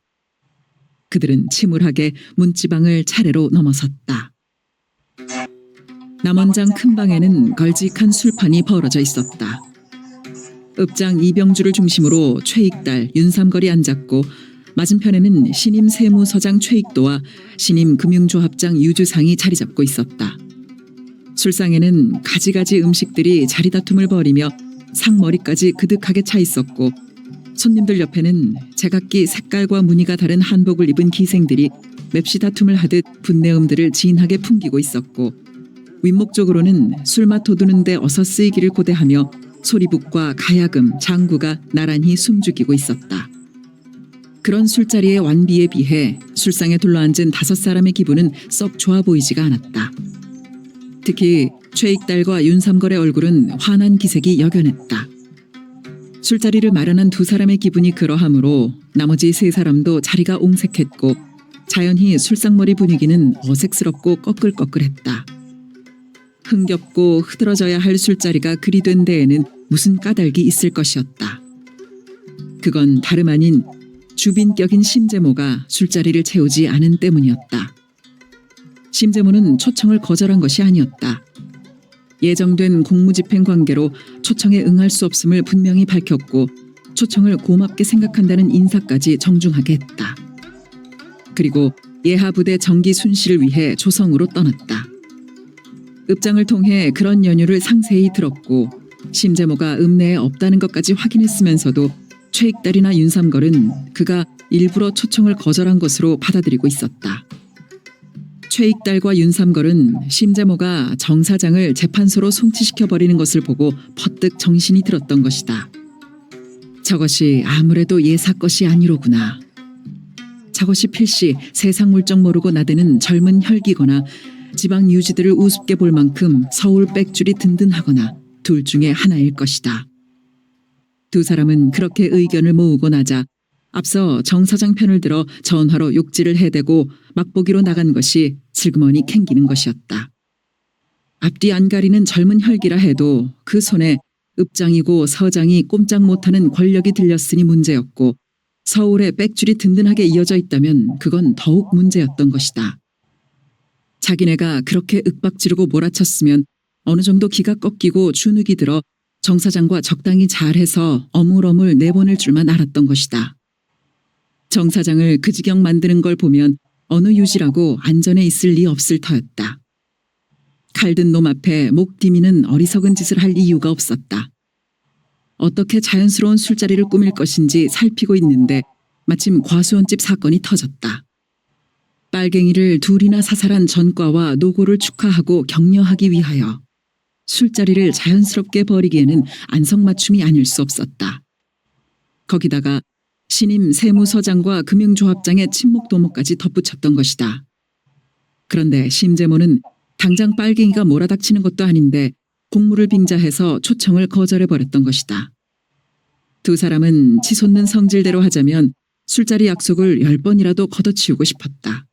그들은 침울하게 문지방을 차례로 넘어섰다. 남원장 큰 방에는 걸직한 술판이 벌어져 있었다. 읍장 이병주를 중심으로 최익달, 윤삼걸이 앉았고 맞은편에는 신임 세무서장 최익도와 신임 금융조합장 유주상이 자리 잡고 있었다. 술상에는 가지가지 음식들이 자리다툼을 벌이며 상머리까지 그득하게 차 있었고 손님들 옆에는 제각기 색깔과 무늬가 다른 한복을 입은 기생들이 맵시 다툼을 하듯 분내음들을 진하게 풍기고 있었고 윗목 쪽으로는 술맛 돋우는데 어서 쓰이기를 고대하며 소리북과 가야금, 장구가 나란히 숨죽이고 있었다. 그런 술자리의 완비에 비해 술상에 둘러앉은 5사람의 기분은 썩 좋아 보이지가 않았다. 특히 최익달과 윤삼걸의 얼굴은 환한 기색이 역연했다. 술자리를 마련한 2사람의 기분이 그러하므로 나머지 3사람도 자리가 옹색했고 자연히 술상머리 분위기는 어색스럽고 꺼끌꺼끌했다. 흥겹고 흐드러져야 할 술자리가 그리 된 데에는 무슨 까닭이 있을 것이었다. 그건 다름 아닌 주빈격인 심재모가 술자리를 채우지 않은 때문이었다. 심재모는 초청을 거절한 것이 아니었다. 예정된 공무집행 관계로 초청에 응할 수 없음을 분명히 밝혔고 초청을 고맙게 생각한다는 인사까지 정중하게 했다. 그리고 예하부대 정기 순시를 위해 조성으로 떠났다. 읍장을 통해 그런 연유를 상세히 들었고 심재모가 읍내에 없다는 것까지 확인했으면서도 최익달이나 윤삼걸은 그가 일부러 초청을 거절한 것으로 받아들이고 있었다. 최익달과 윤삼걸은 심재모가 정 사장을 재판소로 송치시켜버리는 것을 보고 퍼뜩 정신이 들었던 것이다. 저것이 아무래도 예사 것이 아니로구나. 저것이 필시 세상 물정 모르고 나대는 젊은 혈기거나 지방 유지들을 우습게 볼 만큼 서울 백줄이 든든하거나 둘 중에 하나일 것이다. 2사람은 그렇게 의견을 모으고 나자 앞서 정 사장 편을 들어 전화로 욕지를 해대고 맛보기로 나간 것이 슬그머니 캥기는 것이었다. 앞뒤 안 가리는 젊은 혈기라 해도 그 손에 읍장이고 서장이 꼼짝 못하는 권력이 들렸으니 문제였고 서울에 백줄이 든든하게 이어져 있다면 그건 더욱 문제였던 것이다. 자기네가 그렇게 윽박지르고 몰아쳤으면 어느 정도 기가 꺾이고 주눅이 들어 정 사장과 적당히 잘해서 어물어물 내보낼 줄만 알았던 것이다. 정 사장을 그 지경 만드는 걸 보면 어느 유지라고 안전에 있을 리 없을 터였다. 칼든 놈 앞에 목 디미는 어리석은 짓을 할 이유가 없었다. 어떻게 자연스러운 술자리를 꾸밀 것인지 살피고 있는데 마침 과수원집 사건이 터졌다. 빨갱이를 2이나 사살한 전과와 노고를 축하하고 격려하기 위하여 술자리를 자연스럽게 벌이기에는 안성맞춤이 아닐 수 없었다. 거기다가 신임 세무서장과 금융조합장의 친목도모까지 덧붙였던 것이다. 그런데 심재모는 당장 빨갱이가 몰아닥치는 것도 아닌데 공무를 빙자해서 초청을 거절해버렸던 것이다. 2사람은 치솟는 성질대로 하자면 술자리 약속을 10번이라도 걷어치우고 싶었다.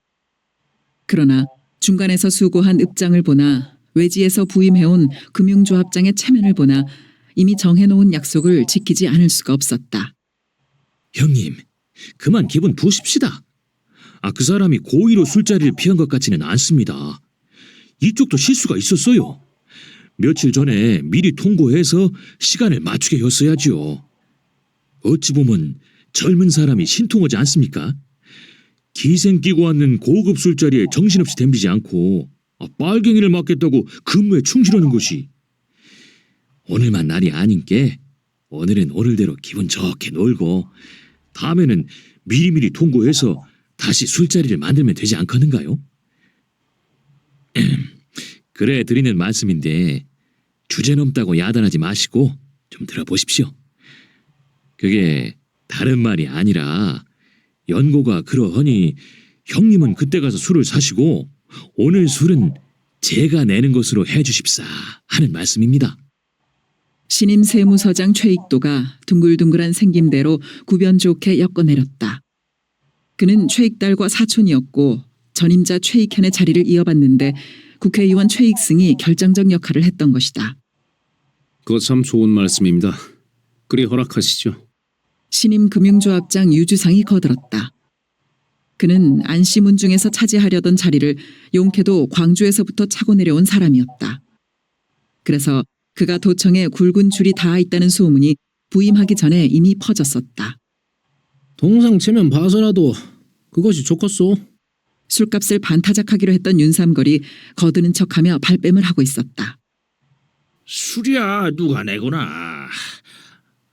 그러나 중간에서 수고한 읍장을 보나 외지에서 부임해온 금융조합장의 체면을 보나 이미 정해놓은 약속을 지키지 않을 수가 없었다. 형님, 그만 기분 푸십시다. 그 사람이 고의로 술자리를 피한 것 같지는 않습니다. 이쪽도 실수가 있었어요. 며칠 전에 미리 통고해서 시간을 맞추게 했어야지요. 어찌 보면 젊은 사람이 신통하지 않습니까? 기생 끼고 왔는 고급 술자리에 정신없이 덤비지 않고 빨갱이를 맡겠다고 근무에 충실하는 것이. 오늘만 날이 아닌 게 오늘은 오늘대로 기분 좋게 놀고 다음에는 미리미리 통고해서 다시 술자리를 만들면 되지 않겠는가요? 그래 드리는 말씀인데 주제 넘다고 야단하지 마시고 좀 들어보십시오. 그게 다른 말이 아니라 연고가 그러하니 형님은 그때 가서 술을 사시고 오늘 술은 제가 내는 것으로 해주십사 하는 말씀입니다. 신임 세무서장 최익도가 둥글둥글한 생김대로 구변 좋게 엮어내렸다. 그는 최익달과 사촌이었고 전임자 최익현의 자리를 이어받는데 국회의원 최익승이 결정적 역할을 했던 것이다. 그거 참 좋은 말씀입니다. 그리 허락하시죠. 신임 금융조합장 유주상이 거들었다. 그는 안시문중에서 차지하려던 자리를 용케도 광주에서부터 차고 내려온 사람이었다. 그래서 그가 도청에 굵은 줄이 닿아 있다는 소문이 부임하기 전에 이미 퍼졌었다. 동상 체면 봐서라도 그것이 좋겠소. 술값을 반타작하기로 했던 윤삼걸이 거드는 척하며 발뺌을 하고 있었다. 술이야 누가 내구나.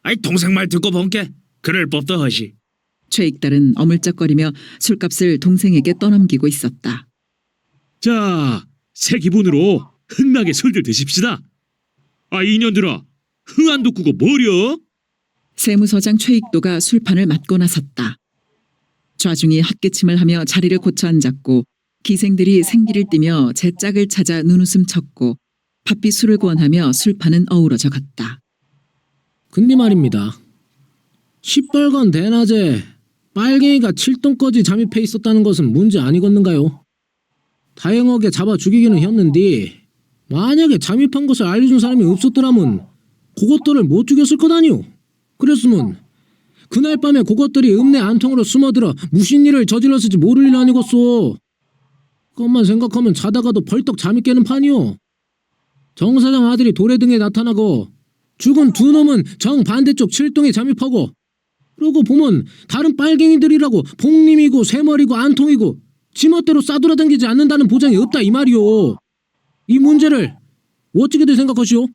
아이 동생 말 듣고 본게 그럴 법도 허시. 최익달은 어물쩍거리며 술값을 동생에게 떠넘기고 있었다. 자, 새 기분으로 흥나게 술들 드십시다. 이년들아, 흥 안 돋구고 뭐려? 세무서장 최익도가 술판을 맡고 나섰다. 좌중이 헛기침을 하며 자리를 고쳐 앉았고 기생들이 생기를 띠며 제 짝을 찾아 눈웃음 쳤고 팥비 술을 권하며 술판은 어우러져 갔다. 근데 말입니다. 시뻘건 대낮에 빨갱이가 7동까지 잠입해 있었다는 것은 문제 아니겠는가요? 다행하게 잡아 죽이기는 했는데 만약에 잠입한 것을 알려준 사람이 없었더라면 그것들을 못 죽였을 거다니요. 그랬으면 그날 밤에 그것들이 읍내 안통으로 숨어들어 무슨 일을 저질렀을지 모를 일 아니겠소. 그것만 생각하면 자다가도 벌떡 잠이 깨는 판이요. 정 사장 아들이 도래등에 나타나고 죽은 두 놈은 정반대쪽 7동에 잠입하고 그러고 보면 다른 빨갱이들이라고 복림이고 쇠머리고 안통이고 지멋대로 싸돌아다니지 않는다는 보장이 없다 이 말이요. 이 문제를 어찌게들 생각하시오?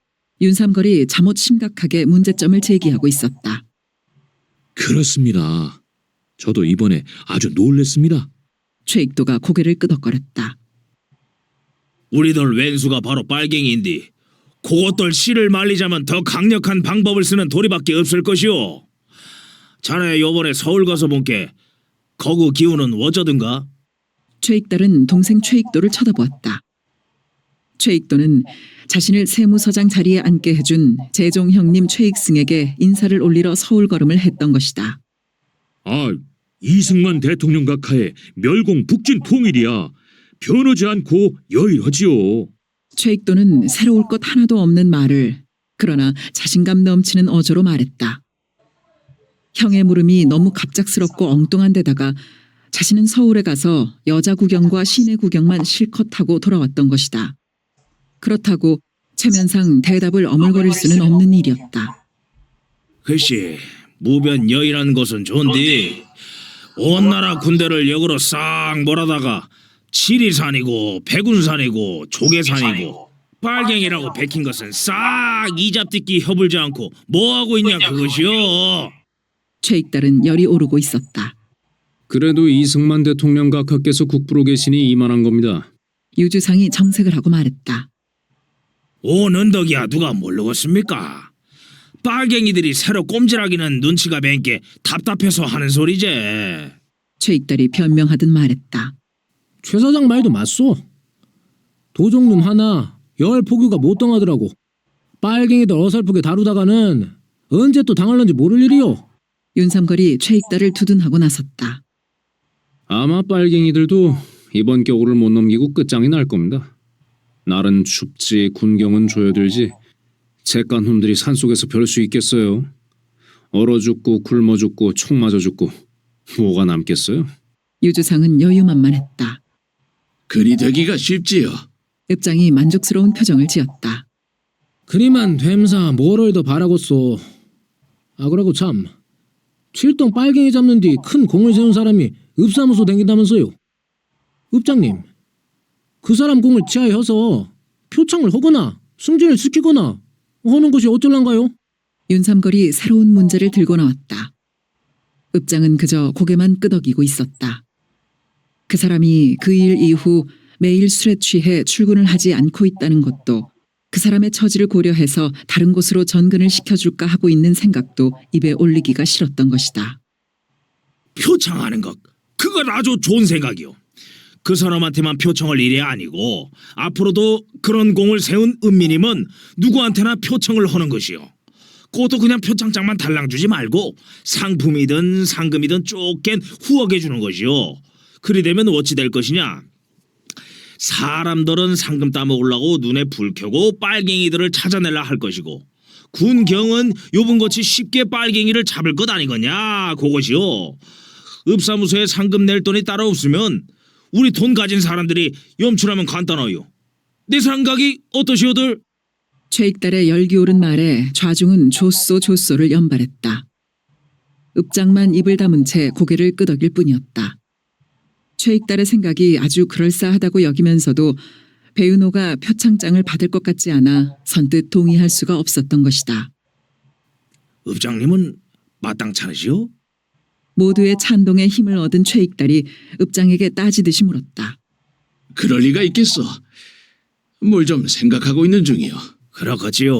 윤삼걸이 잠옷 심각하게 문제점을 제기하고 있었다. 그렇습니다. 저도 이번에 아주 놀랬습니다. 최익도가 고개를 끄덕거렸다. 우리들 왼수가 바로 빨갱이인데 그것들 씨를 말리자면 더 강력한 방법을 쓰는 도리밖에 없을 것이오. 자네 요번에 서울 가서 본게 거구 기운은 어쩌든가? 최익달은 동생 최익도를 쳐다보았다. 최익도는 자신을 세무서장 자리에 앉게 해준 재종 형님 최익승에게 인사를 올리러 서울 걸음을 했던 것이다. 이승만 대통령 각하의 멸공 북진 통일이야. 변하지 않고 여일하지요. 최익도는 새로울 것 하나도 없는 말을 그러나 자신감 넘치는 어조로 말했다. 형의 물음이 너무 갑작스럽고 엉뚱한 데다가 자신은 서울에 가서 여자 구경과 시내 구경만 실컷 하고 돌아왔던 것이다. 그렇다고 체면상 대답을 어물거릴 수는 없는 일이었다. 글쎄 무변 여이라는 것은 좋은데 온 나라 군대를 역으로 싹 몰아다가 지리산이고 백운산이고 조계산이고 빨갱이라고 베낀 것은 싹 이잡듣기 혀불지 않고 뭐하고 있냐 그것이요. 최익달은 열이 오르고 있었다. 그래도 이승만 대통령 각하께서 국부로 계시니 이만한 겁니다. 유주상이 정색을 하고 말했다. 온 언덕이야 누가 모르겠습니까? 빨갱이들이 새로 꼼질하기는 눈치가 밴게 답답해서 하는 소리제. 최익달이 변명하듯 말했다. 최 사장 말도 맞소. 도종놈 하나 열 포규가 못 당하더라고. 빨갱이들 어설프게 다루다가는 언제 또 당할런지 모를 일이요. 윤삼걸이 최익달을 두둔하고 나섰다. 아마 빨갱이들도 이번 겨울을 못 넘기고 끝장이 날 겁니다. 날은 춥지 군경은 조여들지 잿간 놈들이 산속에서 별 수 있겠어요. 얼어 죽고 굶어 죽고 총 맞아 죽고 뭐가 남겠어요? 유주상은 여유만만했다. 그리 되기가 쉽지요. 읍장이 만족스러운 표정을 지었다. 그니만 됨사 뭐를 더 바라겠소. 아 그러고 참 칠동 빨갱이 잡는 뒤 큰 공을 세운 사람이 읍사무소 댕긴다면서요. 읍장님, 그 사람 공을 지하에 혀서 표창을 하거나 승진을 시키거나 하는 것이 어쩔란가요? 윤삼걸이 새로운 문제를 들고 나왔다. 읍장은 그저 고개만 끄덕이고 있었다. 그 사람이 그 일 이후 매일 술에 취해 출근을 하지 않고 있다는 것도, 그 사람의 처지를 고려해서 다른 곳으로 전근을 시켜줄까 하고 있는 생각도 입에 올리기가 싫었던 것이다. 표창하는 것, 그건 아주 좋은 생각이요. 그 사람한테만 표창을 일이 아니고 앞으로도 그런 공을 세운 은민님은 누구한테나 표창을 하는 것이요. 그것도 그냥 표창장만 달랑 주지 말고 상품이든 상금이든 쪼깬 후하게 주는 것이요. 그리 되면 어찌 될 것이냐? 사람들은 상금 따먹으려고 눈에 불 켜고 빨갱이들을 찾아내려 할 것이고, 군경은 요번같이 쉽게 빨갱이를 잡을 것 아니겠냐, 그것이요. 읍사무소에 상금 낼 돈이 따로 없으면 우리 돈 가진 사람들이 염출하면 간단해요. 내 생각이 어떠시오들? 최익달의 열기 오른 말에 좌중은 조소를 연발했다. 읍장만 입을 다문 채 고개를 끄덕일 뿐이었다. 최익달의 생각이 아주 그럴싸하다고 여기면서도 배은호가 표창장을 받을 것 같지 않아 선뜻 동의할 수가 없었던 것이다. 읍장님은 마땅찮으시오? 모두의 찬동에 힘을 얻은 최익달이 읍장에게 따지듯이 물었다. 그럴 리가 있겠어. 뭘 좀 생각하고 있는 중이요. 그렇겠지요.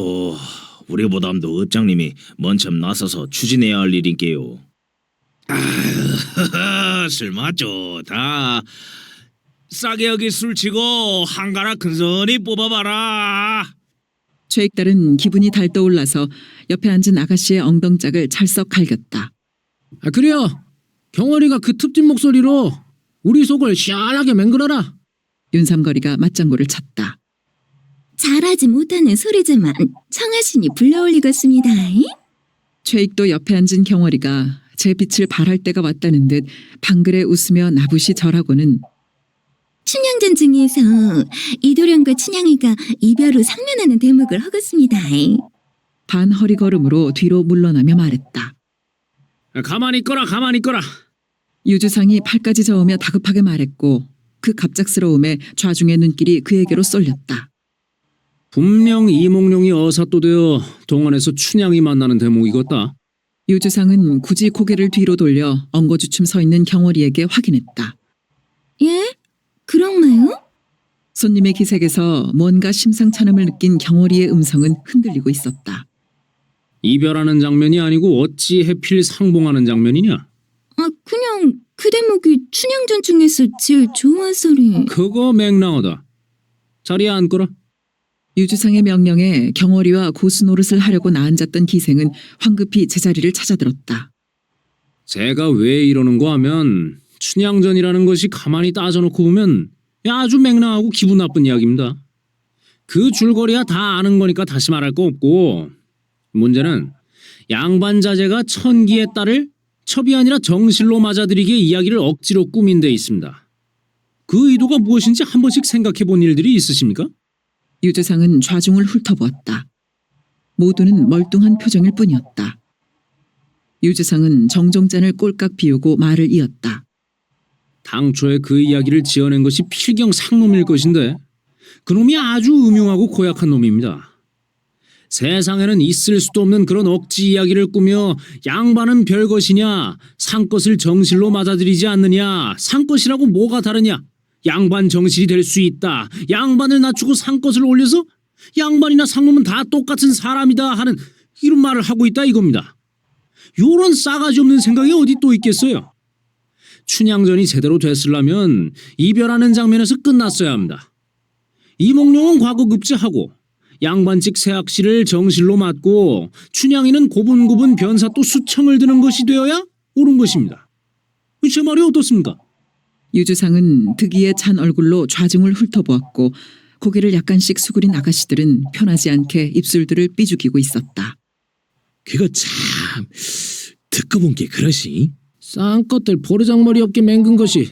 우리보담도 읍장님이 먼저 나서서 추진해야 할 일인게요. 아유, 술 맞죠. 다 싸게 여기 술 치고 한가라 근선히 뽑아봐라. 최익달은 기분이 달떠올라서 옆에 앉은 아가씨의 엉덩짝을 찰썩 갈겼다. 아 그래요. 경월이가 그 틉진 목소리로 우리 속을 시원하게 맹글어라. 윤삼거리가 맞장구를 쳤다. 잘하지 못하는 소리지만 청하신이 불러올리겠습니다. 최익도 옆에 앉은 경월이가 제 빛을 발할 때가 왔다는 듯 방글에 웃으며 나부시 절하고는 춘향전 중에서 이도령과 춘향이가 이별 후 상면하는 대목을 하겠습니다. 반허리 걸음으로 뒤로 물러나며 말했다. 가만히 있거라 가만히 있거라. 유주상이 팔까지 저으며 다급하게 말했고 그 갑작스러움에 좌중의 눈길이 그에게로 쏠렸다. 분명 이몽룡이 어사또되어 동안에서 춘향이 만나는 대목이겠다. 유주상은 굳이 고개를 뒤로 돌려 엉거주춤 서 있는 경월이에게 확인했다. 예? 그런가요? 손님의 기색에서 뭔가 심상찮음을 느낀 경월이의 음성은 흔들리고 있었다. 이별하는 장면이 아니고 어찌 해필 상봉하는 장면이냐? 아 그냥 그 대목이 춘향전 중에서 제일 좋아서래. 그거 맹랑하다. 자리에 앉거라. 유주상의 명령에 경월이와 고수 노릇을 하려고 나앉았던 기생은 황급히 제자리를 찾아들었다. 제가 왜 이러는 거 하면 춘향전이라는 것이 가만히 따져놓고 보면 아주 맹랑하고 기분 나쁜 이야기입니다. 그 줄거리야 다 아는 거니까 다시 말할 거 없고, 문제는 양반 자제가 천기의 딸을 첩이 아니라 정실로 맞아들이기에 이야기를 억지로 꾸민 데 있습니다. 그 의도가 무엇인지 한 번씩 생각해 본 일들이 있으십니까? 유주상은 좌중을 훑어보았다. 모두는 멀뚱한 표정일 뿐이었다. 유주상은 정종잔을 꼴깍 비우고 말을 이었다. 당초에 그 이야기를 지어낸 것이 필경 상놈일 것인데 그놈이 아주 음흉하고 고약한 놈입니다. 세상에는 있을 수도 없는 그런 억지 이야기를 꾸며 양반은 별것이냐, 상것을 정실로 맞아들이지 않느냐, 상것이라고 뭐가 다르냐, 양반 정실이 될 수 있다, 양반을 낮추고 상것을 올려서 양반이나 상놈은 다 똑같은 사람이다 하는 이런 말을 하고 있다 이겁니다. 요런 싸가지 없는 생각이 어디 또 있겠어요. 춘향전이 제대로 됐으려면 이별하는 장면에서 끝났어야 합니다. 이몽룡은 과거급제하고 양반직 새학씨를 정실로 맡고 춘향이는 고분고분 변사 또 수청을 드는 것이 되어야 옳은 것입니다. 제 말이 어떻습니까? 유주상은 득이에 찬 얼굴로 좌중을 훑어보았고 고개를 약간씩 수그린 아가씨들은 편하지 않게 입술들을 삐죽이고 있었다. 그거 참 듣고 본 게 그러시? 쌍것들 버르장머리 없게 맹근 것이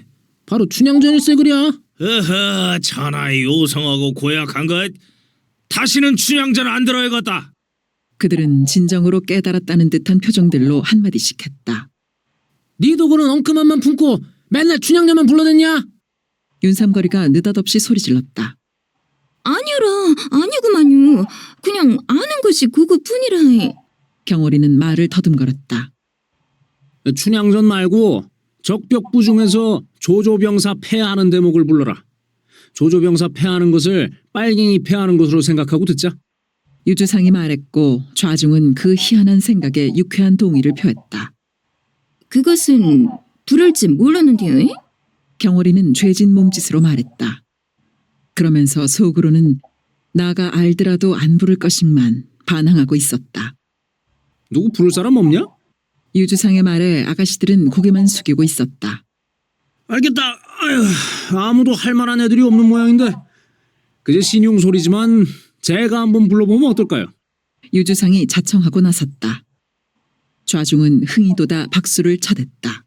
바로 춘향전일세 그랴. 어허, 천하의 요성하고 고약한 것. 다시는 춘향전 안 들어야겠다. 그들은 진정으로 깨달았다는 듯한 표정들로 한마디씩 했다. 니도 그런 엉큼한만 품고 맨날 춘향녀만 불러댔냐? 윤삼거리가 느닷없이 소리질렀다. 아니라 아니구만요. 그냥 아는 것이 그것뿐이라. 경월이는 말을 더듬거렸다. 춘향전 말고 적벽부 중에서 조조병사 패하는 대목을 불러라. 조조병사 패하는 것을 빨갱이 패하는 것으로 생각하고 듣자. 유주상이 말했고 좌중은 그 희한한 생각에 유쾌한 동의를 표했다. 그것은 부를지 몰랐는데요. 경월이는 죄진 몸짓으로 말했다. 그러면서 속으로는 나가 알더라도 안 부를 것임만 반항하고 있었다. 누구 부를 사람 없냐? 유주상의 말에 아가씨들은 고개만 숙이고 있었다. 알겠다. 아휴, 아무도 할 만한 애들이 없는 모양인데 그제 신용 소리지만 제가 한번 불러보면 어떨까요? 유주상이 자청하고 나섰다. 좌중은 흥이 돋아 박수를 쳐댔다.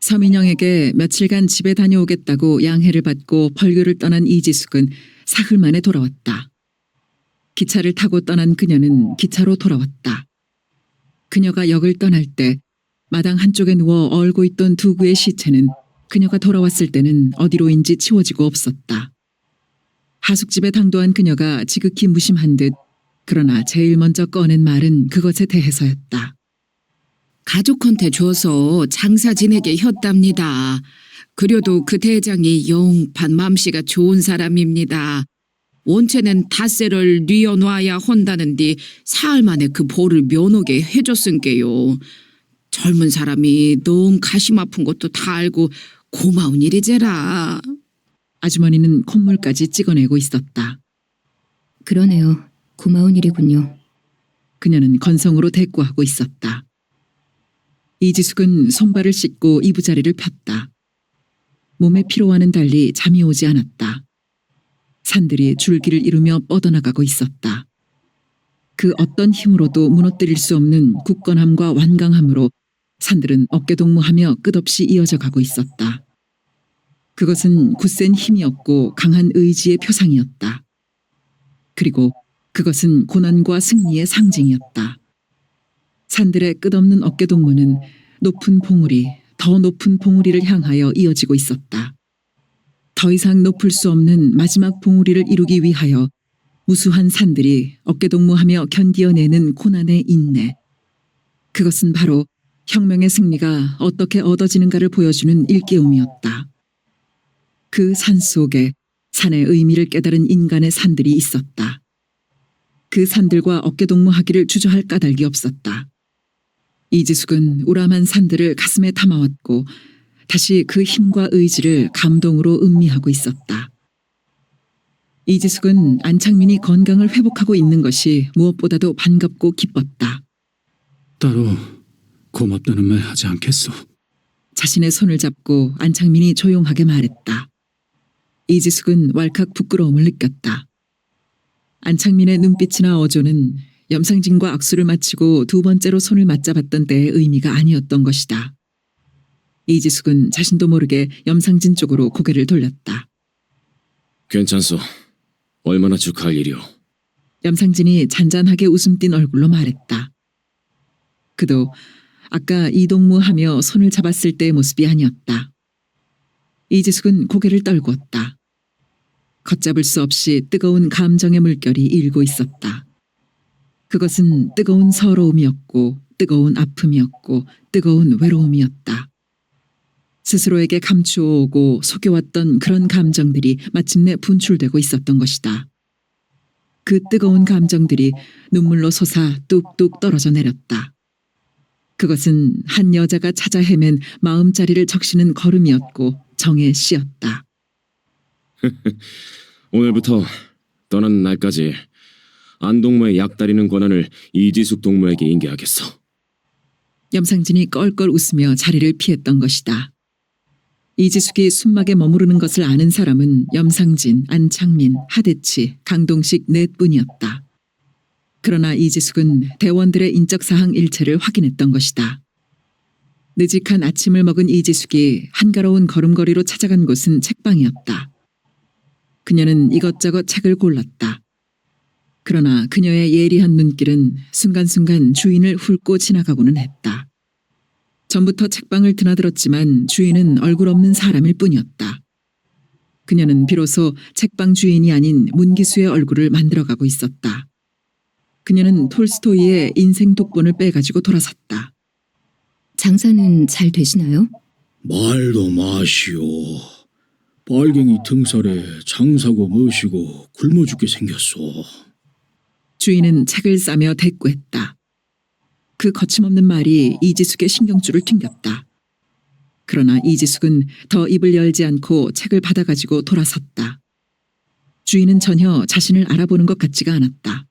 서민영에게 며칠간 집에 다녀오겠다고 양해를 받고 벌교를 떠난 이지숙은 사흘 만에 돌아왔다. 기차를 타고 떠난 그녀는 기차로 돌아왔다. 그녀가 역을 떠날 때 마당 한쪽에 누워 얼고 있던 두구의 시체는 그녀가 돌아왔을 때는 어디로인지 치워지고 없었다. 하숙집에 당도한 그녀가 지극히 무심한 듯 그러나 제일 먼저 꺼낸 말은 그것에 대해서였다. 가족한테 줘서 장사 지내게 했답니다. 그래도 그 대장이 영판 맘씨가 좋은 사람입니다. 원체는 닷새를 뉘어놔야 한다는데 사흘 만에 그 보를 면하게 해줬은게요. 젊은 사람이 너무 가심 아픈 것도 다 알고 고마운 일이제라. 아주머니는 콧물까지 찍어내고 있었다. 그러네요. 고마운 일이군요. 그녀는 건성으로 대꾸하고 있었다. 이지숙은 손발을 씻고 이부자리를 폈다. 몸의 피로와는 달리 잠이 오지 않았다. 산들이 줄기를 이루며 뻗어나가고 있었다. 그 어떤 힘으로도 무너뜨릴 수 없는 굳건함과 완강함으로 산들은 어깨동무하며 끝없이 이어져 가고 있었다. 그것은 굳센 힘이었고 강한 의지의 표상이었다. 그리고 그것은 고난과 승리의 상징이었다. 산들의 끝없는 어깨동무는 높은 봉우리, 더 높은 봉우리를 향하여 이어지고 있었다. 더 이상 높을 수 없는 마지막 봉우리를 이루기 위하여 무수한 산들이 어깨동무하며 견디어내는 고난의 인내. 그것은 바로 혁명의 승리가 어떻게 얻어지는가를 보여주는 일깨움이었다. 그 산 속에 산의 의미를 깨달은 인간의 산들이 있었다. 그 산들과 어깨동무하기를 주저할 까닭이 없었다. 이지숙은 우람한 산들을 가슴에 담아왔고 다시 그 힘과 의지를 감동으로 음미하고 있었다. 이지숙은 안창민이 건강을 회복하고 있는 것이 무엇보다도 반갑고 기뻤다. 따로 고맙다는 말 하지 않겠소. 자신의 손을 잡고 안창민이 조용하게 말했다. 이지숙은 왈칵 부끄러움을 느꼈다. 안창민의 눈빛이나 어조는 염상진과 악수를 마치고 두 번째로 손을 맞잡았던 때의 의미가 아니었던 것이다. 이지숙은 자신도 모르게 염상진 쪽으로 고개를 돌렸다. 괜찮소. 얼마나 축하할 일이오. 염상진이 잔잔하게 웃음 띤 얼굴로 말했다. 그도 아까 이동무하며 손을 잡았을 때의 모습이 아니었다. 이지숙은 고개를 떨구었다. 걷잡을 수 없이 뜨거운 감정의 물결이 일고 있었다. 그것은 뜨거운 서러움이었고 뜨거운 아픔이었고 뜨거운 외로움이었다. 스스로에게 감추어오고 속여왔던 그런 감정들이 마침내 분출되고 있었던 것이다. 그 뜨거운 감정들이 눈물로 솟아 뚝뚝 떨어져 내렸다. 그것은 한 여자가 찾아 헤맨 마음자리를 적시는 걸음이었고 정의 시였다. 오늘부터 떠나는 날까지 안동무의 약다리는 권한을 이지숙 동무에게 인계하겠소. 염상진이 껄껄 웃으며 자리를 피했던 것이다. 이지숙이 순막에 머무르는 것을 아는 사람은 염상진, 안창민, 하대치, 강동식 넷뿐이었다. 그러나 이지숙은 대원들의 인적사항 일체를 확인했던 것이다. 느직한 아침을 먹은 이지숙이 한가로운 걸음걸이로 찾아간 곳은 책방이었다. 그녀는 이것저것 책을 골랐다. 그러나 그녀의 예리한 눈길은 순간순간 주인을 훑고 지나가고는 했다. 전부터 책방을 드나들었지만 주인은 얼굴 없는 사람일 뿐이었다. 그녀는 비로소 책방 주인이 아닌 문기수의 얼굴을 만들어가고 있었다. 그녀는 톨스토이의 인생 독본을 빼가지고 돌아섰다. 장사는 잘 되시나요? 말도 마시오. 빨갱이 등살에 장사고 무엇이고 굶어 죽게 생겼소. 주인은 책을 싸며 대꾸했다. 그 거침없는 말이 이지숙의 신경줄을 튕겼다. 그러나 이지숙은 더 입을 열지 않고 책을 받아가지고 돌아섰다. 주인은 전혀 자신을 알아보는 것 같지가 않았다.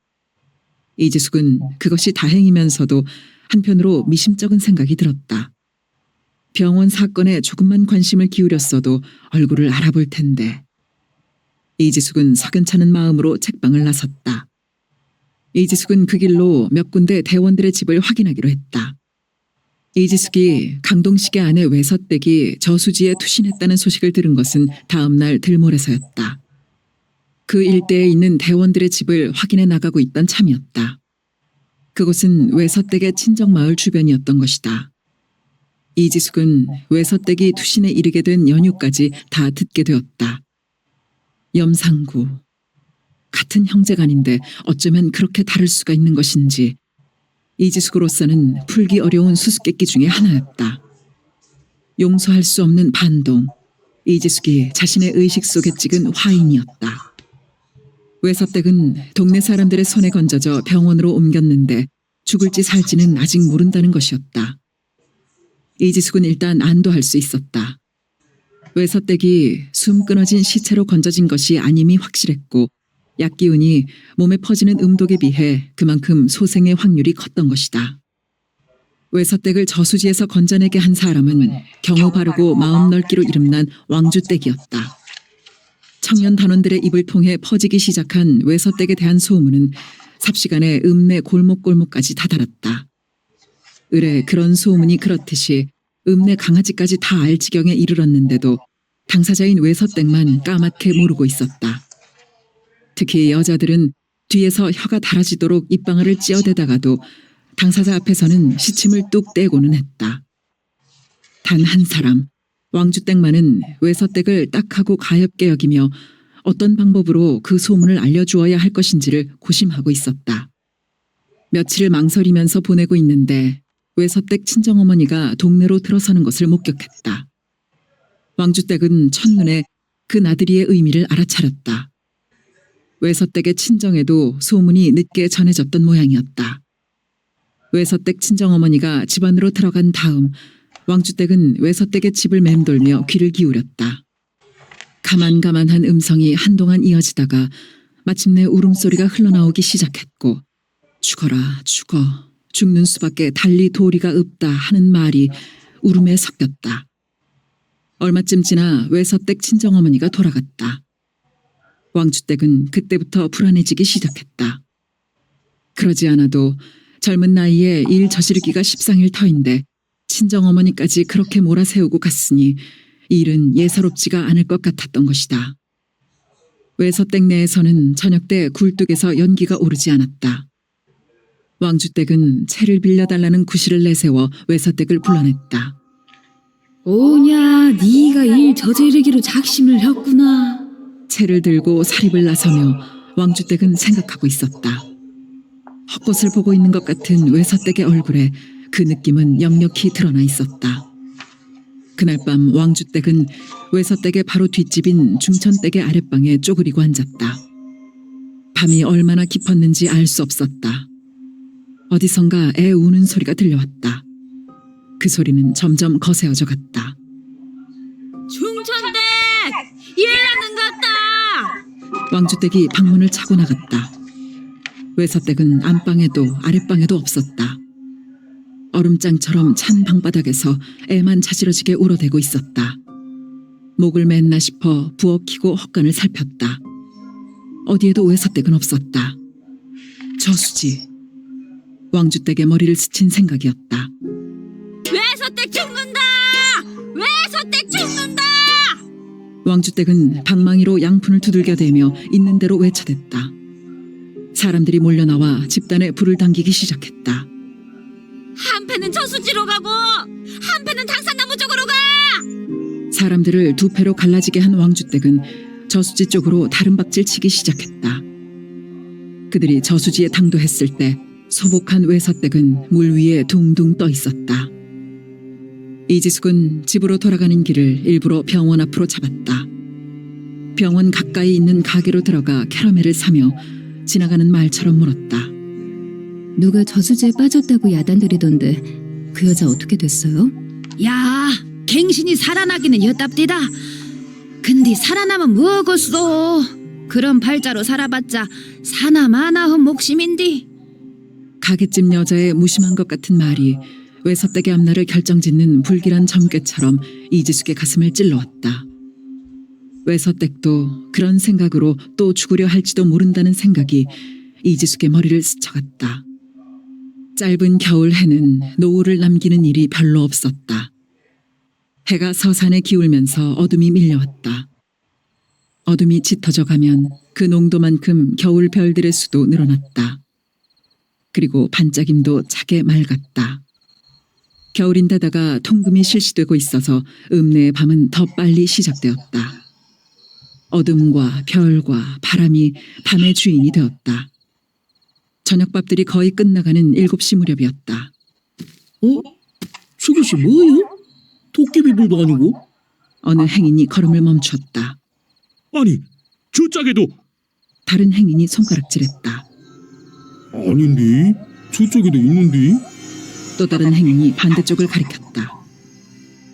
이지숙은 그것이 다행이면서도 한편으로 미심쩍은 생각이 들었다. 병원 사건에 조금만 관심을 기울였어도 얼굴을 알아볼 텐데. 이지숙은 석연찮은 마음으로 책방을 나섰다. 이지숙은 그 길로 몇 군데 대원들의 집을 확인하기로 했다. 이지숙이 강동식의 아내 외서댁이 저수지에 투신했다는 소식을 들은 것은 다음 날 들모레서였다. 그 일대에 있는 대원들의 집을 확인해 나가고 있던 참이었다. 그곳은 외서댁의 친정마을 주변이었던 것이다. 이지숙은 외서댁이 투신에 이르게 된 연유까지 다 듣게 되었다. 염상구. 같은 형제간인데 어쩌면 그렇게 다를 수가 있는 것인지 이지숙으로서는 풀기 어려운 수수께끼 중에 하나였다. 용서할 수 없는 반동. 이지숙이 자신의 의식 속에 찍은 화인이었다. 외서댁은 동네 사람들의 손에 건져져 병원으로 옮겼는데 죽을지 살지는 아직 모른다는 것이었다. 이지숙은 일단 안도할 수 있었다. 외서댁이 숨 끊어진 시체로 건져진 것이 아님이 확실했고 약기운이 몸에 퍼지는 음독에 비해 그만큼 소생의 확률이 컸던 것이다. 외서댁을 저수지에서 건져내게 한 사람은 경우 바르고 마음 넓기로 이름난 왕주댁이었다. 청년 단원들의 입을 통해 퍼지기 시작한 외서댁에 대한 소문은 삽시간에 읍내 골목골목까지 다다랐다. 을에 그런 소문이 그렇듯이 읍내 강아지까지 다 알 지경에 이르렀는데도 당사자인 외서댁만 까맣게 모르고 있었다. 특히 여자들은 뒤에서 혀가 달아지도록 입방아를 찧어대다가도 당사자 앞에서는 시침을 뚝 떼고는 했다. 단 한 사람, 왕주댁만은 외서댁을 딱하고 가엾게 여기며 어떤 방법으로 그 소문을 알려주어야 할 것인지를 고심하고 있었다. 며칠을 망설이면서 보내고 있는데 외서댁 친정어머니가 동네로 들어서는 것을 목격했다. 왕주댁은 첫눈에 그 나들이의 의미를 알아차렸다. 외서댁의 친정에도 소문이 늦게 전해졌던 모양이었다. 외서댁 친정어머니가 집 안으로 들어간 다음 왕주댁은 외서댁의 집을 맴돌며 귀를 기울였다. 가만가만한 음성이 한동안 이어지다가 마침내 울음소리가 흘러나오기 시작했고 죽어라 죽어 죽는 수밖에 달리 도리가 없다 하는 말이 울음에 섞였다. 얼마쯤 지나 외서댁 친정어머니가 돌아갔다. 왕주댁은 그때부터 불안해지기 시작했다. 그러지 않아도 젊은 나이에 일 저지르기가 십상일 터인데 친정어머니까지 그렇게 몰아세우고 갔으니 일은 예사롭지가 않을 것 같았던 것이다. 외서댁 내에서는 저녁 때 굴뚝에서 연기가 오르지 않았다. 왕주댁은 채를 빌려달라는 구실을 내세워 외서댁을 불러냈다. 오냐, 네가 일 저지르기로 작심을 했구나. 채를 들고 사립을 나서며 왕주댁은 생각하고 있었다. 헛것을 보고 있는 것 같은 외서댁의 얼굴에 그 느낌은 역력히 드러나 있었다. 그날 밤 왕주댁은 외서댁의 바로 뒷집인 중천댁의 아랫방에 쪼그리고 앉았다. 밤이 얼마나 깊었는지 알 수 없었다. 어디선가 애 우는 소리가 들려왔다. 그 소리는 점점 거세어져 갔다. 중천댁! 일하는 같다! 왕주댁이 방문을 차고 나갔다. 외서댁은 안방에도 아랫방에도 없었다. 얼음장처럼 찬 방바닥에서 애만 자지러지게 울어대고 있었다. 목을 맸나 싶어 부엌키고 헛간을 살폈다. 어디에도 외서댁은 없었다. 저수지. 왕주댁의 머리를 스친 생각이었다. 외서댁 죽는다! 외서댁 죽는다! 왕주댁은 방망이로 양푼을 두들겨대며 있는 대로 외쳐댔다. 사람들이 몰려나와 집단에 불을 당기기 시작했다. 한 패는 저수지로 가고 한 패는 당산나무 쪽으로 가. 사람들을 두 패로 갈라지게 한 왕주댁은 저수지 쪽으로 다른박질 치기 시작했다. 그들이 저수지에 당도했을 때 소복한 외서댁은 물 위에 둥둥 떠 있었다. 이지숙은 집으로 돌아가는 길을 일부러 병원 앞으로 잡았다. 병원 가까이 있는 가게로 들어가 캐러멜을 사며 지나가는 말처럼 물었다. 누가 저수지에 빠졌다고 야단들이던데 그 여자 어떻게 됐어요? 야, 갱신이 살아나기는 여답디다. 근데 살아나면 뭐하겠어. 그런 팔자로 살아봤자 사나마나한 목심인디. 가게집 여자의 무심한 것 같은 말이 외서댁의 앞날을 결정짓는 불길한 점괘처럼 이지숙의 가슴을 찔러왔다. 외서댁도 그런 생각으로 또 죽으려 할지도 모른다는 생각이 이지숙의 머리를 스쳐갔다. 짧은 겨울 해는 노을을 남기는 일이 별로 없었다. 해가 서산에 기울면서 어둠이 밀려왔다. 어둠이 짙어져 가면 그 농도만큼 겨울 별들의 수도 늘어났다. 그리고 반짝임도 차게 맑았다. 겨울인데다가 통금이 실시되고 있어서 읍내의 밤은 더 빨리 시작되었다. 어둠과 별과 바람이 밤의 주인이 되었다. 저녁밥들이 거의 끝나가는 7시 무렵이었다. 저것이 뭐예요? 도깨비들도 아니고? 어느 행인이 걸음을 멈췄다. 아니, 저 짝에도 다른 행인이 손가락질했다. 아닌데? 저쪽에도 있는데? 또 다른 행인이 반대쪽을 가리켰다.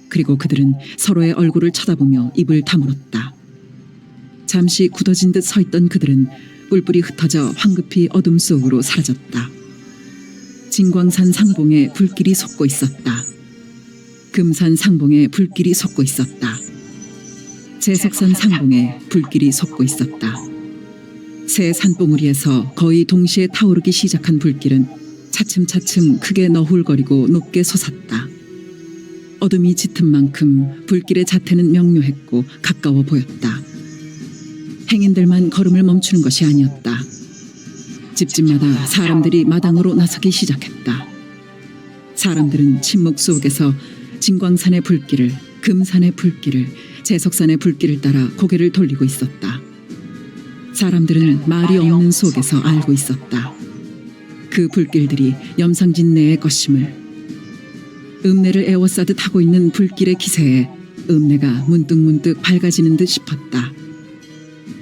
그리고 그들은 서로의 얼굴을 쳐다보며 입을 다물었다. 잠시 굳어진 듯 서 있던 그들은 뿔뿔이 흩어져 황급히 어둠 속으로 사라졌다. 진광산 상봉에 불길이 솟고 있었다. 금산 상봉에 불길이 솟고 있었다. 제석산 상봉에 불길이 솟고 있었다. 새 산봉우리에서 거의 동시에 타오르기 시작한 불길은 차츰차츰 크게 너훌거리고 높게 솟았다. 어둠이 짙은 만큼 불길의 자태는 명료했고 가까워 보였다. 행인들만 걸음을 멈추는 것이 아니었다. 집집마다 사람들이 마당으로 나서기 시작했다. 사람들은 침묵 속에서 진광산의 불길을, 금산의 불길을, 제석산의 불길을 따라 고개를 돌리고 있었다. 사람들은 말이 없는 속에서 알고 있었다. 그 불길들이 염상진 내의 것임을. 읍내를 에워싸듯 하고 있는 불길의 기세에 읍내가 문득문득 밝아지는 듯 싶었다.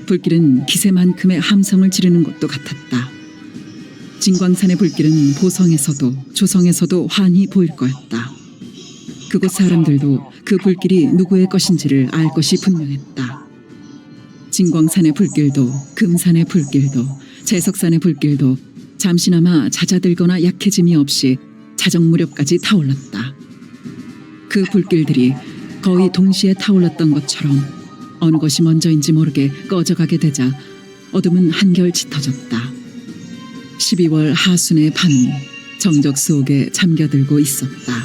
불길은 기세만큼의 함성을 지르는 것도 같았다. 진광산의 불길은 보성에서도 조성에서도 환히 보일 거였다. 그곳 사람들도 그 불길이 누구의 것인지를 알 것이 분명했다. 진광산의 불길도 금산의 불길도 제석산의 불길도 잠시나마 잦아들거나 약해짐이 없이 자정 무렵까지 타올랐다. 그 불길들이 거의 동시에 타올랐던 것처럼 어느 것이 먼저인지 모르게 꺼져가게 되자 어둠은 한결 짙어졌다. 12월 하순의 밤이 정적 속에 잠겨들고 있었다.